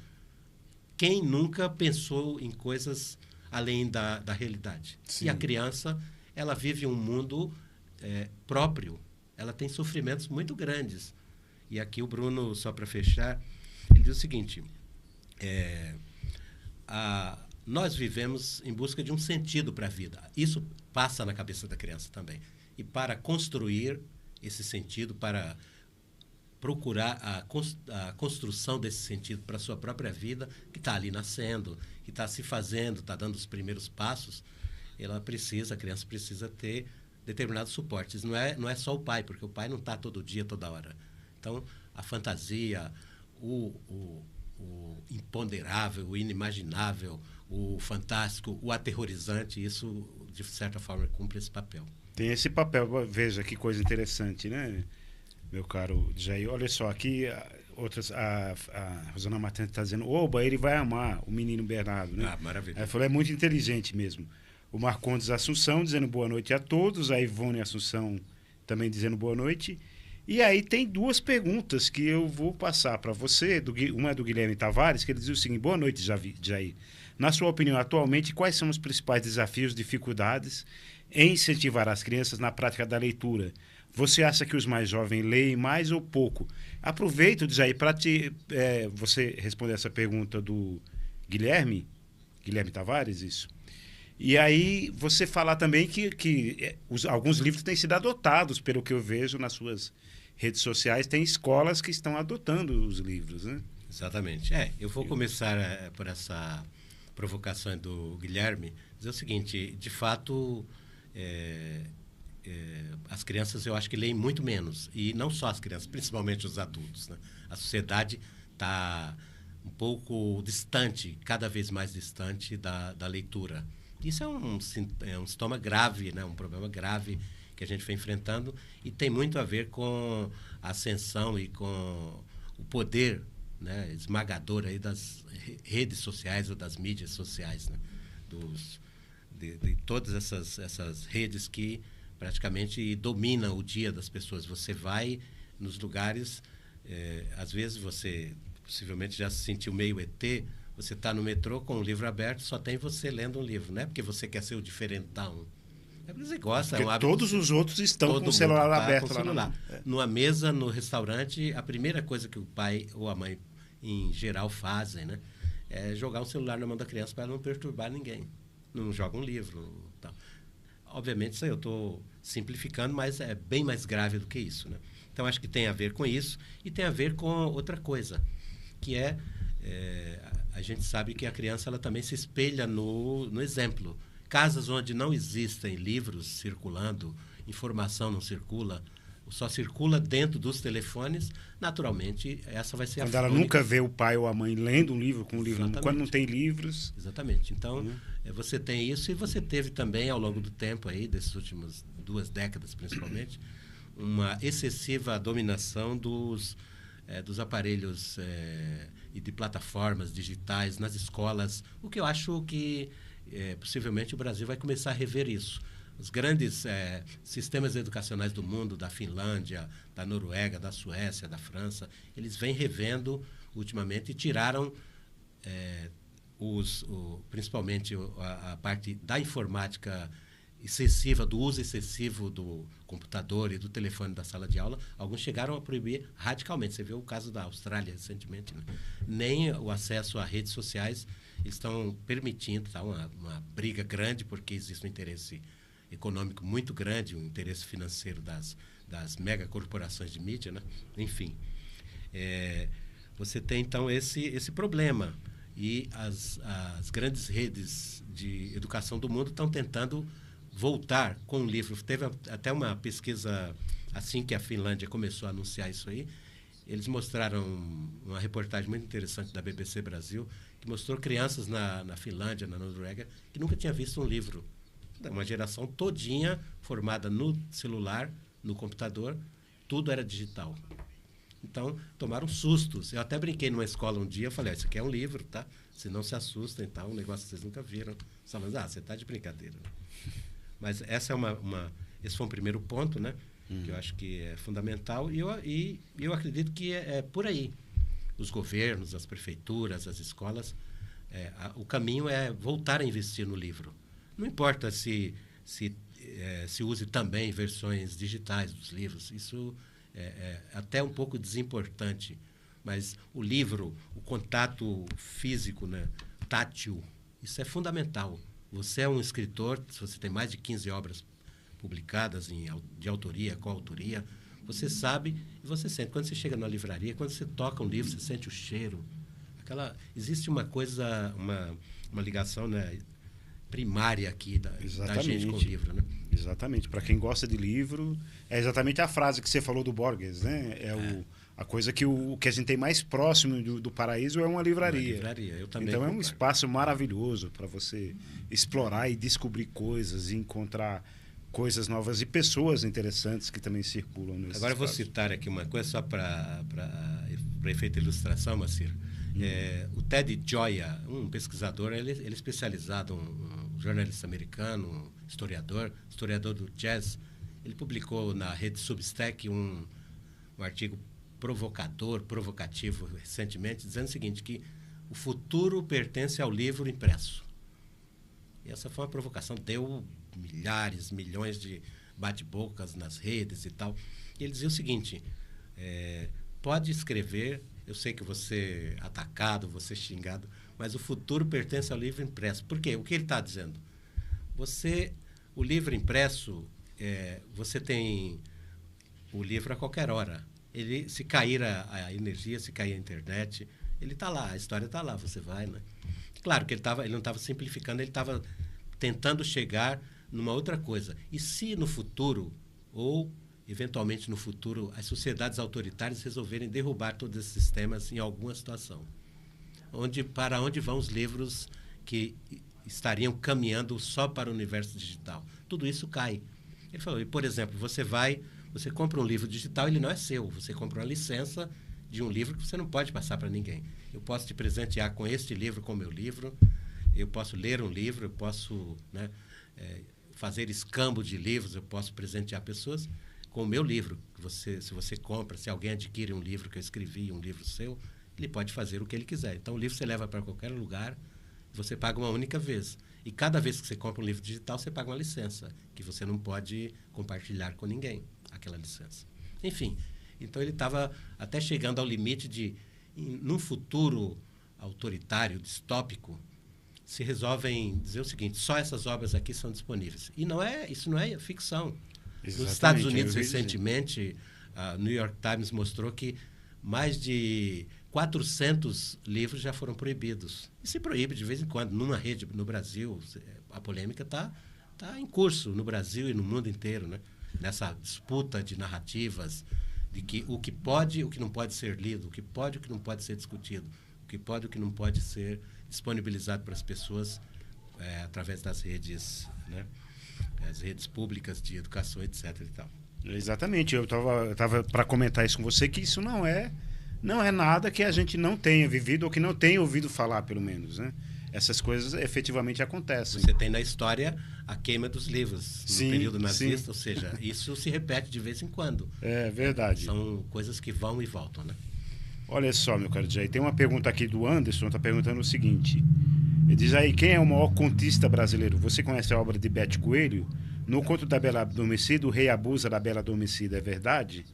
Speaker 2: quem nunca pensou em coisas além da realidade? Sim. E a criança, ela vive um mundo próprio, ela tem sofrimentos muito grandes. E aqui o Bruno, só para fechar, ele diz o seguinte, nós vivemos em busca de um sentido para a vida. Isso passa na cabeça da criança também. E para construir esse sentido, para procurar a construção desse sentido para a sua própria vida, que está ali nascendo, que está se fazendo, está dando os primeiros passos, a criança precisa ter determinados suportes. Não é só o pai, porque o pai não está todo dia, toda hora. Então, a fantasia, o o imponderável, o inimaginável, o fantástico, o aterrorizante, isso, de certa forma, cumpre esse papel.
Speaker 1: Tem esse papel, veja que coisa interessante, né, meu caro Jair? Olha só, aqui a Rosana Martins está dizendo, oba, ele vai amar o menino Bernardo, né?
Speaker 2: Ah, maravilha.
Speaker 1: Ela falou, é muito inteligente mesmo. O Marcondes Assunção dizendo boa noite a todos, a Ivone Assunção também dizendo boa noite. E aí tem duas perguntas que eu vou passar para você. Uma é do Guilherme Tavares, que ele diz o seguinte: boa noite, Jair. Na sua opinião, atualmente, quais são os principais desafios, dificuldades em incentivar as crianças na prática da leitura? Você acha que os mais jovens leem mais ou pouco? Aproveito, Jair, para você responder essa pergunta do Guilherme Tavares, isso. E aí você falar também que alguns livros têm sido adotados, pelo que eu vejo nas suas redes sociais, tem escolas que estão adotando os livros, né?
Speaker 2: Exatamente. Eu vou começar por essa provocação do Guilherme, dizer o seguinte, de fato, as crianças eu acho que leem muito menos, e não só as crianças, principalmente os adultos, né? A sociedade está um pouco distante, cada vez mais distante da leitura. Isso é um sintoma grave, né? Um problema grave que a gente vem enfrentando e tem muito a ver com a ascensão e com o poder, né, esmagador aí das redes sociais ou das mídias sociais, né? De todas essas redes que praticamente dominam o dia das pessoas. Você vai nos lugares, às vezes você possivelmente já se sentiu meio ET, você está no metrô com um livro aberto, só tem você lendo um livro, não é porque você quer ser o diferentão. É porque você gosta.
Speaker 1: Porque todos os outros estão com o celular aberto lá.
Speaker 2: Numa mesa, no restaurante, a primeira coisa que o pai ou a mãe, em geral, fazem, né, é jogar um celular na mão da criança para não perturbar ninguém. Não joga um livro. Tal. Obviamente, isso aí eu estou simplificando, mas é bem mais grave do que isso, né? Então, acho que tem a ver com isso e tem a ver com outra coisa, que a gente sabe que a criança ela também se espelha no exemplo. Casas onde não existem livros circulando, informação não circula, só circula dentro dos telefones, naturalmente, essa vai ser
Speaker 1: quando ela nunca vê o pai ou a mãe lendo um livro com um livro. Quando não tem livros.
Speaker 2: Exatamente. Então, você tem isso e você teve também, ao longo do tempo, aí, dessas últimas 2 décadas, principalmente, uma excessiva dominação dos aparelhos e de plataformas digitais nas escolas, o que eu acho que possivelmente o Brasil vai começar a rever isso. Os grandes sistemas educacionais do mundo, da Finlândia, da Noruega, da Suécia, da França, eles vêm revendo ultimamente e tiraram principalmente a parte da informática excessiva, do uso excessivo do computador e do telefone da sala de aula. Alguns chegaram a proibir radicalmente. Você viu o caso da Austrália recentemente, né? Nem o acesso a redes sociais estão permitindo, tá? Uma briga grande, porque existe um interesse econômico muito grande, um interesse financeiro das megacorporações de mídia, né? Enfim, você tem então esse problema e as grandes redes de educação do mundo estão tentando voltar com um livro. Teve até uma pesquisa assim que a Finlândia começou a anunciar isso aí. Eles mostraram uma reportagem muito interessante da BBC Brasil, que mostrou crianças na Finlândia, na Noruega, que nunca tinha visto um livro. Uma geração todinha formada no celular, no computador, tudo era digital. Então, tomaram sustos. Eu até brinquei numa escola um dia, falei, isso aqui é um livro, tá? Se não se assustem, tá? Um negócio que vocês nunca viram. Falando, você está de brincadeira. Mas esse foi um primeiro ponto, né? Que eu acho que é fundamental. E eu acredito que é por aí. Os governos, as prefeituras, as escolas, o caminho é voltar a investir no livro. Não importa se use também versões digitais dos livros. Isso é até um pouco desimportante. Mas o livro, o contato físico, né, tátil, isso é fundamental. Você é um escritor, se você tem mais de 15 obras publicadas de autoria, coautoria, você sabe e você sente. Quando você chega na livraria, quando você toca um livro, você sente o cheiro. Existe uma coisa, uma ligação, né, primária aqui da gente com o livro, né?
Speaker 1: Exatamente. Para quem gosta de livro, é exatamente a frase que você falou do Borges, né? A coisa que o que a gente tem mais próximo do paraíso é uma livraria.
Speaker 2: Uma livraria, eu também
Speaker 1: Então é um
Speaker 2: concordo.
Speaker 1: espaço maravilhoso para você explorar e descobrir coisas e encontrar coisas novas e pessoas interessantes que também circulam nesse
Speaker 2: Agora eu vou
Speaker 1: espaço.
Speaker 2: citar aqui uma coisa só para efeito de ilustração, Macir. O Ted Gioia, um pesquisador, ele é especializado, um jornalista americano, um historiador do jazz. Ele publicou na rede Substack um artigo provocativo recentemente, dizendo o seguinte, que o futuro pertence ao livro impresso. E essa foi uma provocação, deu milhares, milhões de bate-bocas nas redes e tal. E ele dizia o seguinte, pode escrever, eu sei que você é atacado, você é xingado, mas o futuro pertence ao livro impresso. Por quê? O que ele está dizendo? O livro impresso, você tem o livro a qualquer hora. Ele, se cair a energia, se cair a internet, ele está lá, a história está lá, você vai, né? Claro que ele não estava simplificando, ele estava tentando chegar numa outra coisa. E se no futuro, ou eventualmente no futuro, as sociedades autoritárias resolverem derrubar todos esses sistemas em alguma situação? Para onde vão os livros que estariam caminhando só para o universo digital? Tudo isso cai. Ele falou, por exemplo, você compra um livro digital, ele não é seu. Você compra uma licença de um livro que você não pode passar para ninguém. Eu posso te presentear com este livro, com o meu livro. Eu posso ler um livro, eu posso, né, fazer escambo de livros, eu posso presentear pessoas com o meu livro. Se você compra, se alguém adquire um livro que eu escrevi, um livro seu, ele pode fazer o que ele quiser. Então, o livro você leva para qualquer lugar, você paga uma única vez. E cada vez que você compra um livro digital, você paga uma licença, que você não pode compartilhar com ninguém, aquela licença. Enfim, então ele estava até chegando ao limite de, num futuro autoritário, distópico, se resolvem dizer o seguinte, só essas obras aqui são disponíveis. E isso não é ficção.
Speaker 1: Exatamente,
Speaker 2: nos Estados Unidos, recentemente, a New York Times mostrou que mais de 400 livros já foram proibidos. E se proíbe de vez em quando, numa rede no Brasil. A polêmica está em curso no Brasil e no mundo inteiro, né? Nessa disputa de narrativas, de que o que pode e o que não pode ser lido, o que pode e o que não pode ser discutido, o que pode e o que não pode ser disponibilizado para as pessoas através das redes, né? As redes públicas de educação, etc. E tal.
Speaker 1: Exatamente, eu tava para comentar isso com você, que isso não é nada que a gente não tenha vivido ou que não tenha ouvido falar, pelo menos, né? Essas coisas efetivamente acontecem.
Speaker 2: Você tem na história a queima dos livros no período nazista,
Speaker 1: sim.
Speaker 2: ou seja, isso se repete de vez em quando.
Speaker 1: É verdade.
Speaker 2: São coisas que vão e voltam, né?
Speaker 1: Olha só, meu caro Jay, tem uma pergunta aqui do Anderson, está perguntando o seguinte. Ele diz aí, quem é o maior contista brasileiro? Você conhece a obra de Bete Coelho? No conto da Bela Adormecida, o rei abusa da Bela Adormecida, é verdade?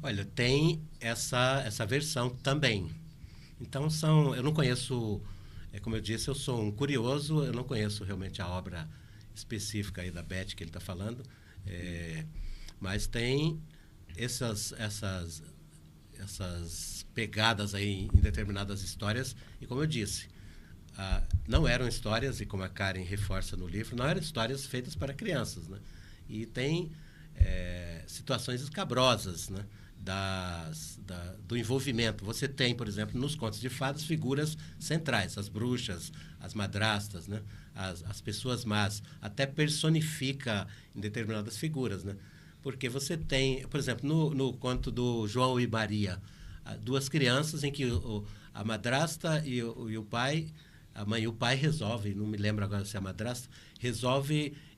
Speaker 2: Olha, tem essa versão também. Então, eu não conheço, como eu disse, eu sou um curioso, eu não conheço realmente a obra específica aí da Bete que ele está falando, mas tem essas pegadas aí em determinadas histórias, e como eu disse, não eram histórias, e como a Karen reforça no livro, não eram histórias feitas para crianças, né? E tem situações escabrosas, né? Do envolvimento. Você tem, por exemplo, nos contos de fadas, figuras centrais, as bruxas, as madrastas, né? As pessoas más, até personifica em determinadas figuras, né? Porque você tem, por exemplo, no conto do João e Maria, duas crianças em que a madrasta e o pai, a mãe e o pai resolvem, não me lembro agora se é a madrasta,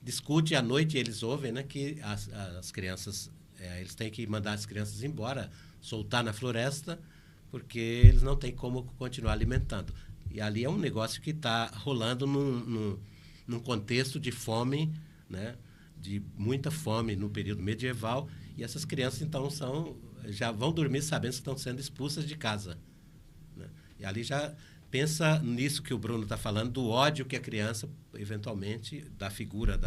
Speaker 2: discute à noite, e eles ouvem, né, que as crianças, eles têm que mandar as crianças embora, soltar na floresta, porque eles não têm como continuar alimentando. E ali é um negócio que está rolando num contexto de fome, né, de muita fome no período medieval, e essas crianças, então, já vão dormir sabendo que estão sendo expulsas de casa, né? E ali já pensa nisso que o Bruno está falando, do ódio que a criança, eventualmente, da figura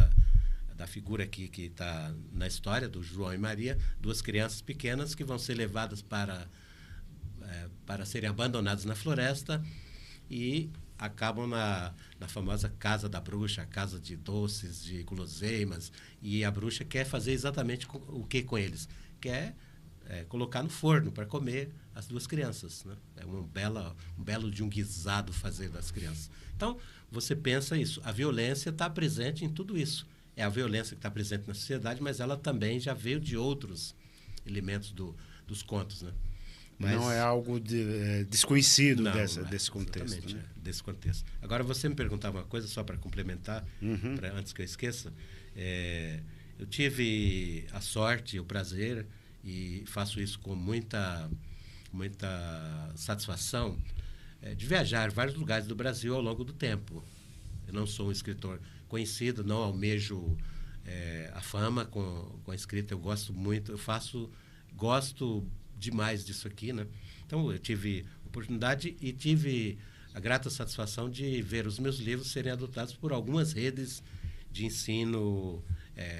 Speaker 2: que está na história, do João e Maria, duas crianças pequenas que vão ser levadas para serem abandonadas na floresta e acabam na famosa casa da bruxa, a casa de doces, de guloseimas, e a bruxa quer fazer exatamente o que com eles? Quer colocar no forno para comer as duas crianças, né? É um belo de um guisado fazer das crianças. Então, você pensa isso. A violência está presente em tudo isso. É a violência que está presente na sociedade, mas ela também já veio de outros elementos dos contos, né?
Speaker 1: Mas não é algo desconhecido desse contexto.
Speaker 2: Né? Desse contexto. Agora, você me perguntava uma coisa, só para complementar, antes que eu esqueça. Eu tive a sorte, o prazer, e faço isso com muita satisfação, de viajar em vários lugares do Brasil ao longo do tempo. Eu não sou um escritor conhecido, não almejo a fama com a escrita. Eu gosto muito, gosto demais disso aqui, né? Então, eu tive oportunidade e tive a grata satisfação de ver os meus livros serem adotados por algumas redes de ensino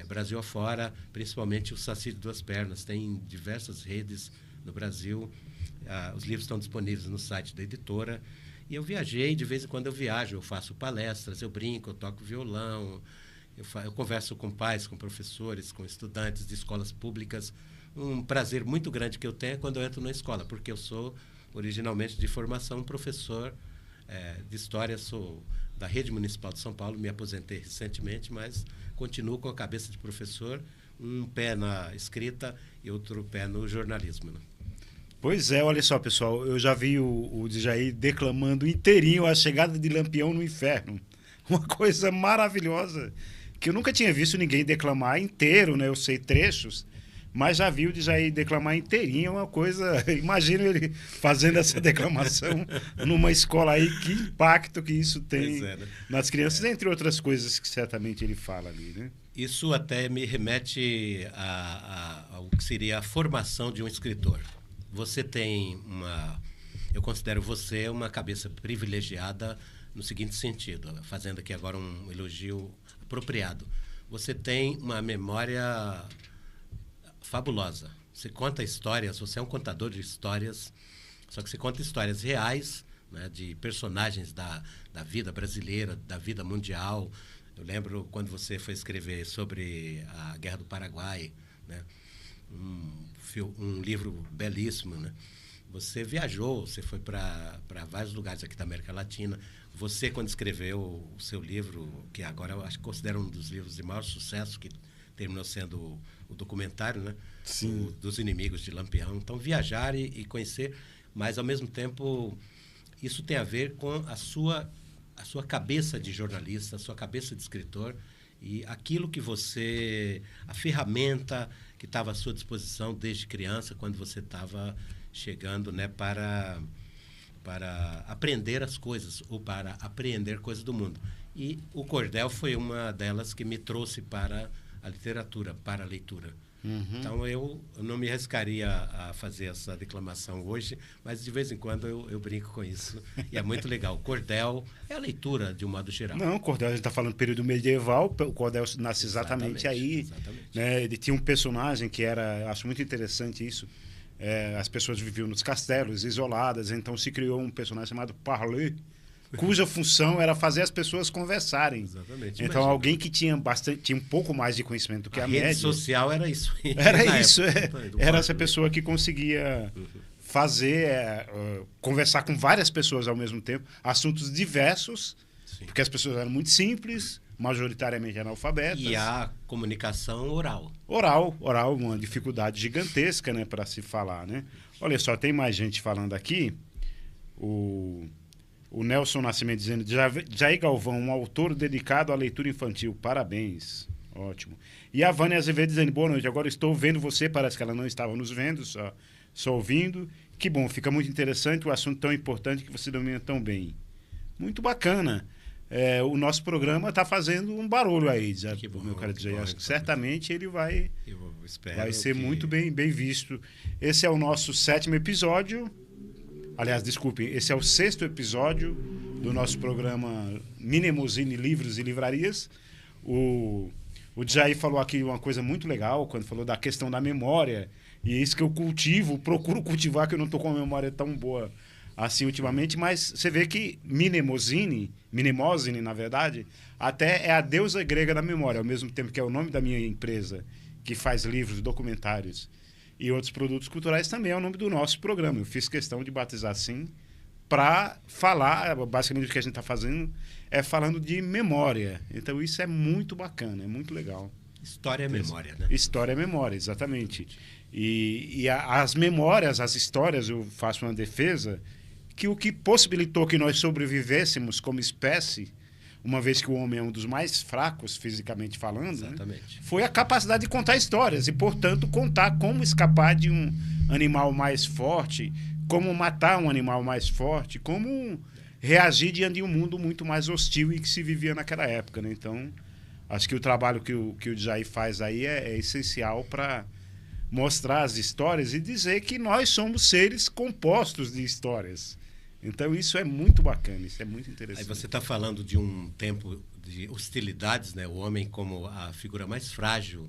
Speaker 2: Brasil afora, principalmente o Saci de Duas Pernas. Tem diversas redes no Brasil. Os livros estão disponíveis no site da editora. E eu viajei, de vez em quando eu viajo, eu faço palestras, eu brinco, eu toco violão, eu converso com pais, com professores, com estudantes de escolas públicas. Um prazer muito grande que eu tenho é quando eu entro na escola, porque eu sou originalmente de formação professor de história, sou da Rede Municipal de São Paulo, me aposentei recentemente, mas continuo com a cabeça de professor, um pé na escrita e outro pé no jornalismo, né?
Speaker 1: Pois é, olha só, pessoal, eu já vi o Djaí declamando inteirinho A Chegada de Lampião no Inferno. Uma coisa maravilhosa, que eu nunca tinha visto ninguém declamar inteiro, né? Eu sei trechos, mas já vi o Djaí declamar inteirinho, é uma coisa... Imagino ele fazendo essa declamação numa escola aí, que impacto que isso tem nas crianças, entre outras coisas que certamente ele fala ali, né?
Speaker 2: Isso até me remete ao que seria a formação de um escritor. Você tem eu considero você uma cabeça privilegiada no seguinte sentido, fazendo aqui agora um elogio apropriado. Você tem uma memória fabulosa. Você conta histórias, você é um contador de histórias, só que você conta histórias reais, né, de personagens da vida brasileira, da vida mundial. Eu lembro quando você foi escrever sobre a Guerra do Paraguai, né? Um livro belíssimo, né? Você viajou, você foi para vários lugares aqui da América Latina. Você, quando escreveu o seu livro, que agora eu acho que considero um dos livros de maior sucesso, que terminou sendo o documentário, né?
Speaker 1: Sim.
Speaker 2: Dos Inimigos de Lampião. Então, viajar e conhecer, mas, ao mesmo tempo, isso tem a ver com a sua cabeça de jornalista, a sua cabeça de escritor, e aquilo que a ferramenta que estava à sua disposição desde criança, quando você estava chegando, né, para aprender as coisas, ou para apreender coisas do mundo. E o cordel foi uma delas que me trouxe para a literatura, para a leitura. Então, eu não me arriscaria a fazer essa declamação hoje, mas de vez em quando eu brinco com isso. E é muito legal. O cordel é a leitura, de um modo geral.
Speaker 1: Não, o cordel, a gente está falando do período medieval, o cordel nasce exatamente aí.
Speaker 2: Exatamente.
Speaker 1: Né? Ele tinha um personagem que era, acho muito interessante isso, as pessoas viviam nos castelos, isoladas, então se criou um personagem chamado Parler, cuja função era fazer as pessoas conversarem.
Speaker 2: Exatamente.
Speaker 1: Então,
Speaker 2: imagina.
Speaker 1: alguém que tinha um pouco mais de conhecimento do que a média.
Speaker 2: Rede social era isso.
Speaker 1: Era isso, era essa pessoa que conseguia conversar com várias pessoas ao mesmo tempo, assuntos diversos,
Speaker 2: Sim.
Speaker 1: porque as pessoas eram muito simples, majoritariamente analfabetas.
Speaker 2: E a comunicação oral.
Speaker 1: Oral, uma dificuldade gigantesca, né, para se falar, né? Olha só, tem mais gente falando aqui. O Nelson Nascimento dizendo: Jair Galvão, um autor dedicado à leitura infantil. Parabéns. Ótimo. E a Vânia Azevedo dizendo: boa noite, agora estou vendo você. Parece que ela não estava nos vendo, só ouvindo. Que bom, fica muito interessante o assunto tão importante que você domina tão bem. Muito bacana. O nosso programa está fazendo um barulho aí, meu cara dizer. Acho que certamente ele vai ser muito bem visto. Esse é o nosso 7º episódio. Aliás, desculpem, esse é o 6º episódio do nosso programa Minemosine Livros e Livrarias. O Djaí falou aqui uma coisa muito legal, quando falou da questão da memória, e é isso que eu procuro cultivar, que eu não estou com uma memória tão boa assim ultimamente, mas você vê que Mnemosine, na verdade, até é a deusa grega da memória, ao mesmo tempo que é o nome da minha empresa, que faz livros, documentários. e outros produtos culturais também é o nome do nosso programa. Eu fiz questão de batizar assim para falar, basicamente o que a gente está fazendo é falando de memória. Então isso é muito bacana, é muito legal.
Speaker 2: História é memória, né?
Speaker 1: História é memória, exatamente. As memórias, as histórias, eu faço uma defesa, que o que possibilitou que nós sobrevivêssemos como espécie, uma vez que o homem é um dos mais fracos, fisicamente falando, né, foi a capacidade de contar histórias e, portanto, contar como escapar de um animal mais forte, como matar um animal mais forte, como reagir diante de um mundo muito mais hostil e que se vivia naquela época, né? Então, acho que o trabalho que o Djaí faz aí é essencial para mostrar as histórias e dizer que nós somos seres compostos de histórias. Então, isso é muito bacana, isso é muito interessante.
Speaker 2: Aí você está falando de um tempo de hostilidades, né? O homem como a figura mais frágil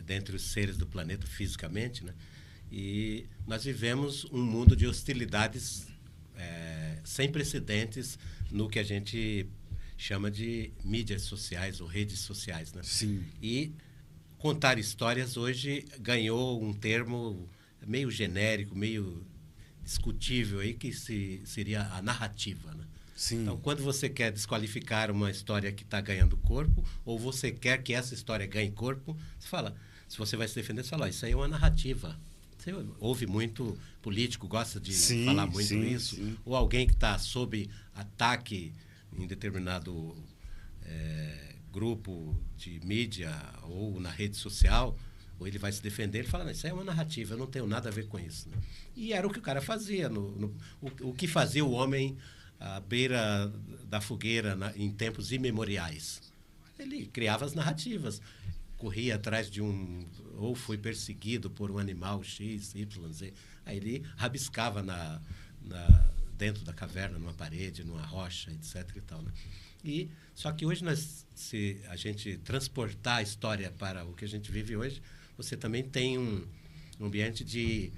Speaker 2: dentre os seres do planeta fisicamente, né? E nós vivemos um mundo de hostilidades sem precedentes no que a gente chama de mídias sociais ou redes sociais, né?
Speaker 1: Sim.
Speaker 2: E contar histórias hoje ganhou um termo meio genérico, meio discutível aí, que seria a narrativa, né?
Speaker 1: Sim.
Speaker 2: Então, quando você quer desqualificar uma história que está ganhando corpo, ou você quer que essa história ganhe corpo, você fala, se você vai se defender, você fala, isso aí é uma narrativa. Você ouve muito político, gosta de falar muito isso, ou alguém que está sob ataque em determinado grupo de mídia ou na rede social, ou ele vai se defender, ele fala, não, isso aí é uma narrativa, eu não tenho nada a ver com isso, né? E era o que o cara fazia, o que fazia o homem à beira da fogueira em tempos imemoriais. Ele criava as narrativas, corria atrás de ou foi perseguido por um animal X, Y, Z, aí ele rabiscava dentro da caverna, numa parede, numa rocha, etc. e tal, né? Só que hoje, se a gente transportar a história para o que a gente vive hoje, você também tem um ambiente de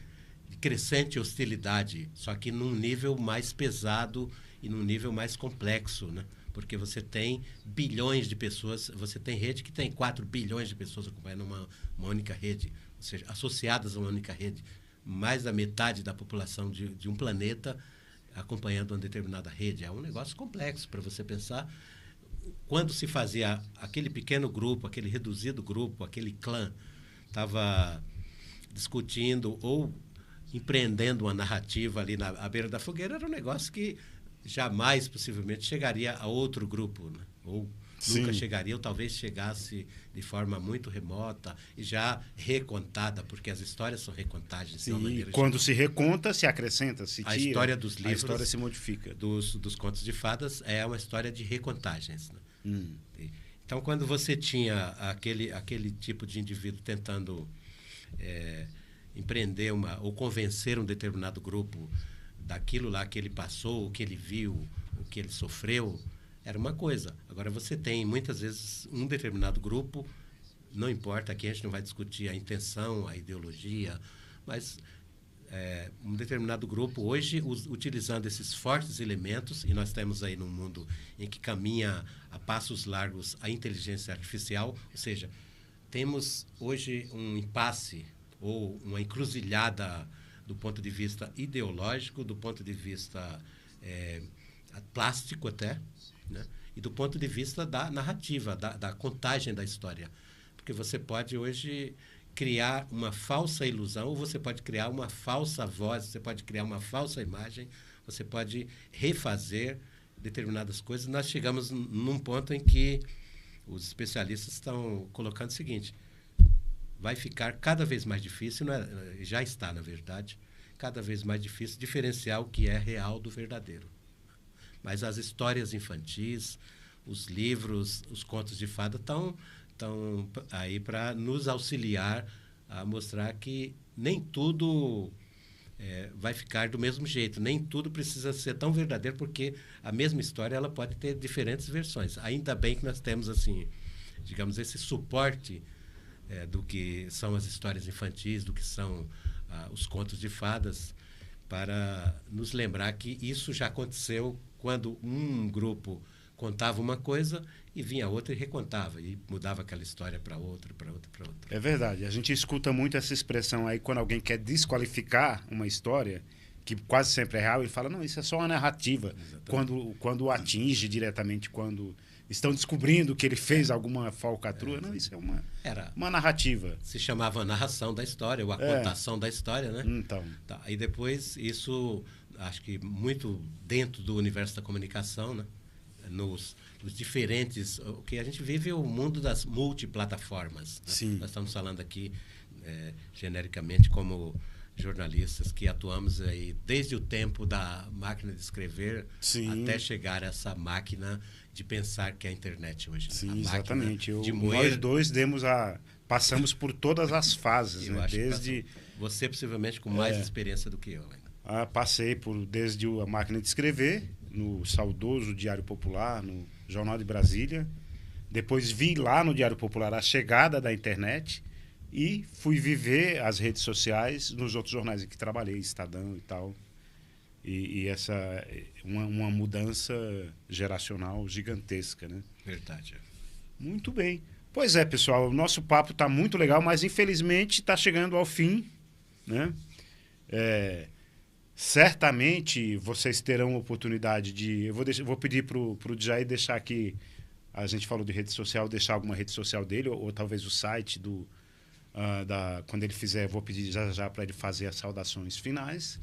Speaker 2: crescente hostilidade, só que num nível mais pesado e num nível mais complexo, né? Porque você tem bilhões de pessoas, você tem rede que tem 4 bilhões de pessoas acompanhando uma única rede, ou seja, associadas a uma única rede, mais da metade da população de um planeta acompanhando uma determinada rede. É um negócio complexo para você pensar. Quando se fazia aquele pequeno grupo, aquele reduzido grupo, aquele clã, estava discutindo ou empreendendo uma narrativa ali à beira da fogueira, era um negócio que jamais, possivelmente, chegaria a outro grupo, né? Ou nunca chegaria, ou talvez chegasse de forma muito remota e já recontada, porque as histórias são recontagens.
Speaker 1: Sim, e quando se reconta, se acrescenta, se tira.
Speaker 2: A história dos livros,
Speaker 1: a história se modifica.
Speaker 2: Dos contos de fadas é uma história de recontagens, né? Então, quando você tinha aquele tipo de indivíduo tentando empreender ou convencer um determinado grupo daquilo lá que ele passou, o que ele viu, o que ele sofreu, era uma coisa. Agora, você tem, muitas vezes, um determinado grupo, não importa, aqui a gente não vai discutir a intenção, a ideologia, mas um determinado grupo, hoje, utilizando esses fortes elementos, e nós estamos aí num mundo em que caminha a passos largos a inteligência artificial, ou seja, temos hoje um impasse ou uma encruzilhada do ponto de vista ideológico, do ponto de vista plástico até, né? E do ponto de vista da narrativa, da contagem da história. Porque você pode hoje criar uma falsa ilusão, ou você pode criar uma falsa voz, você pode criar uma falsa imagem, você pode refazer determinadas coisas. Nós chegamos num ponto em que os especialistas estão colocando o seguinte: vai ficar cada vez mais difícil, já está, na verdade, cada vez mais difícil diferenciar o que é real do verdadeiro. Mas as histórias infantis, os livros, os contos de fada estão aí para nos auxiliar a mostrar que nem tudo vai ficar do mesmo jeito, nem tudo precisa ser tão verdadeiro, porque a mesma história ela pode ter diferentes versões. Ainda bem que nós temos, assim, digamos, esse suporte do que são as histórias infantis, do que são os contos de fadas, para nos lembrar que isso já aconteceu quando um grupo contava uma coisa e vinha outra e recontava, e mudava aquela história para outra, para outra, para outra.
Speaker 1: É verdade. A gente escuta muito essa expressão aí quando alguém quer desqualificar uma história, que quase sempre é real, ele fala, não, isso é só uma narrativa. Quando atinge diretamente, quando estão descobrindo que ele fez alguma falcatrua, não, isso é uma narrativa.
Speaker 2: Se chamava narração da história, ou a contação da história, né?
Speaker 1: Então.
Speaker 2: Tá, e depois, isso, acho que muito dentro do universo da comunicação, né? Nos diferentes... que a gente vive o mundo das multiplataformas. Né?
Speaker 1: Sim.
Speaker 2: Nós estamos falando aqui, genericamente, como jornalistas que atuamos aí desde o tempo da máquina de escrever até chegar a essa máquina de pensar que é a internet hoje.
Speaker 1: Sim,
Speaker 2: a
Speaker 1: exatamente.
Speaker 2: Nós
Speaker 1: dois passamos por todas as fases, né? Desde
Speaker 2: você possivelmente com mais experiência do que eu ainda.
Speaker 1: Passei desde a máquina de escrever, no saudoso Diário Popular, no Jornal de Brasília. Depois vi lá no Diário Popular a chegada da internet e fui viver as redes sociais nos outros jornais em que trabalhei, Estadão e tal. E essa uma mudança geracional gigantesca, né?
Speaker 2: Verdade.
Speaker 1: Muito bem. Pois é, pessoal, o nosso papo está muito legal, mas infelizmente está chegando ao fim, né? Certamente vocês terão oportunidade de... Eu vou pedir para o Djaí deixar aqui, a gente falou de rede social, deixar alguma rede social dele, ou talvez o site quando ele fizer, vou pedir já para ele fazer as saudações finais.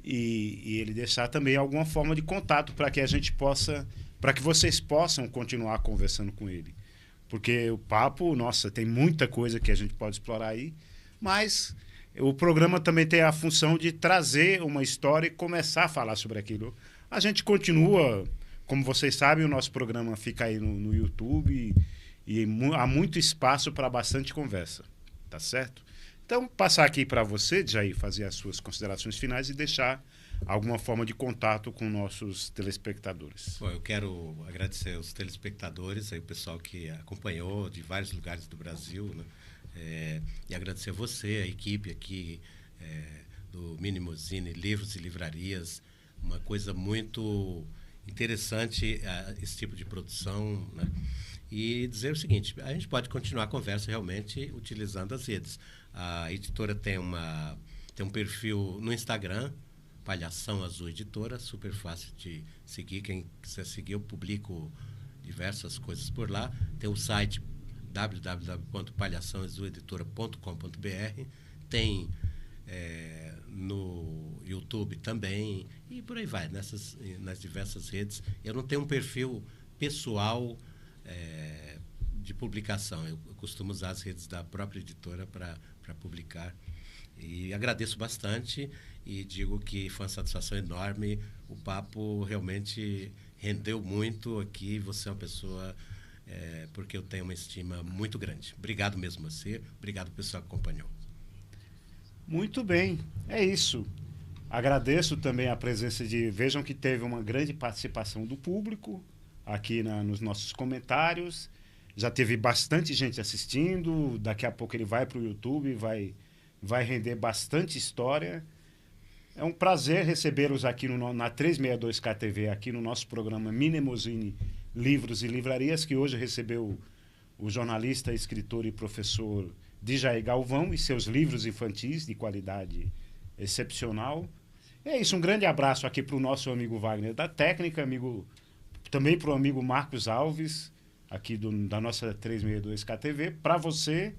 Speaker 1: E ele deixar também alguma forma de contato para que a gente possa, para que vocês possam continuar conversando com ele. Porque o papo, nossa, tem muita coisa que a gente pode explorar aí, mas o programa também tem a função de trazer uma história e começar a falar sobre aquilo. A gente continua, como vocês sabem, o nosso programa fica aí no YouTube e há muito espaço para bastante conversa, tá certo? Então, passar aqui para você, Jair, fazer as suas considerações finais e deixar alguma forma de contato com nossos telespectadores.
Speaker 2: Bom, eu quero agradecer aos telespectadores, aí, o pessoal que acompanhou de vários lugares do Brasil, né? E agradecer a você, a equipe aqui do Minimozine Livros e Livrarias, uma coisa muito interessante esse tipo de produção, né? E dizer o seguinte, a gente pode continuar a conversa realmente utilizando as redes. A editora tem um perfil no Instagram, Palhação Azul Editora, super fácil de seguir. Quem quiser seguir, eu publico diversas coisas por lá. Tem o site www.palhaçãoazuleditora.com.br. Tem no YouTube também, e por aí vai, nas diversas redes. Eu não tenho um perfil pessoal de publicação. Eu costumo usar as redes da própria editora para publicar. E agradeço bastante e digo que foi uma satisfação enorme. O papo realmente rendeu muito aqui. Você é uma pessoa porque eu tenho uma estima muito grande. Obrigado mesmo a você. Obrigado pessoal que acompanhou.
Speaker 1: Muito bem. É isso. Agradeço também a presença Vejam que teve uma grande participação do público aqui nos nossos comentários. Já teve bastante gente assistindo. Daqui a pouco ele vai para o YouTube e vai render bastante história. É um prazer recebê-los aqui na 362K TV, aqui no nosso programa Minimozine Livros e Livrarias, que hoje recebeu o jornalista, escritor e professor Djaí Galvão e seus livros infantis de qualidade excepcional. É isso, um grande abraço aqui para o nosso amigo Wagner da técnica, também para o amigo Marcos Alves, aqui da nossa 362K TV. Para você,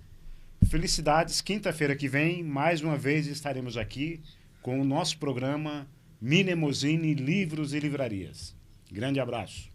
Speaker 1: felicidades. Quinta-feira que vem, mais uma vez, estaremos aqui com o nosso programa Minimozine Livros e Livrarias. Grande abraço.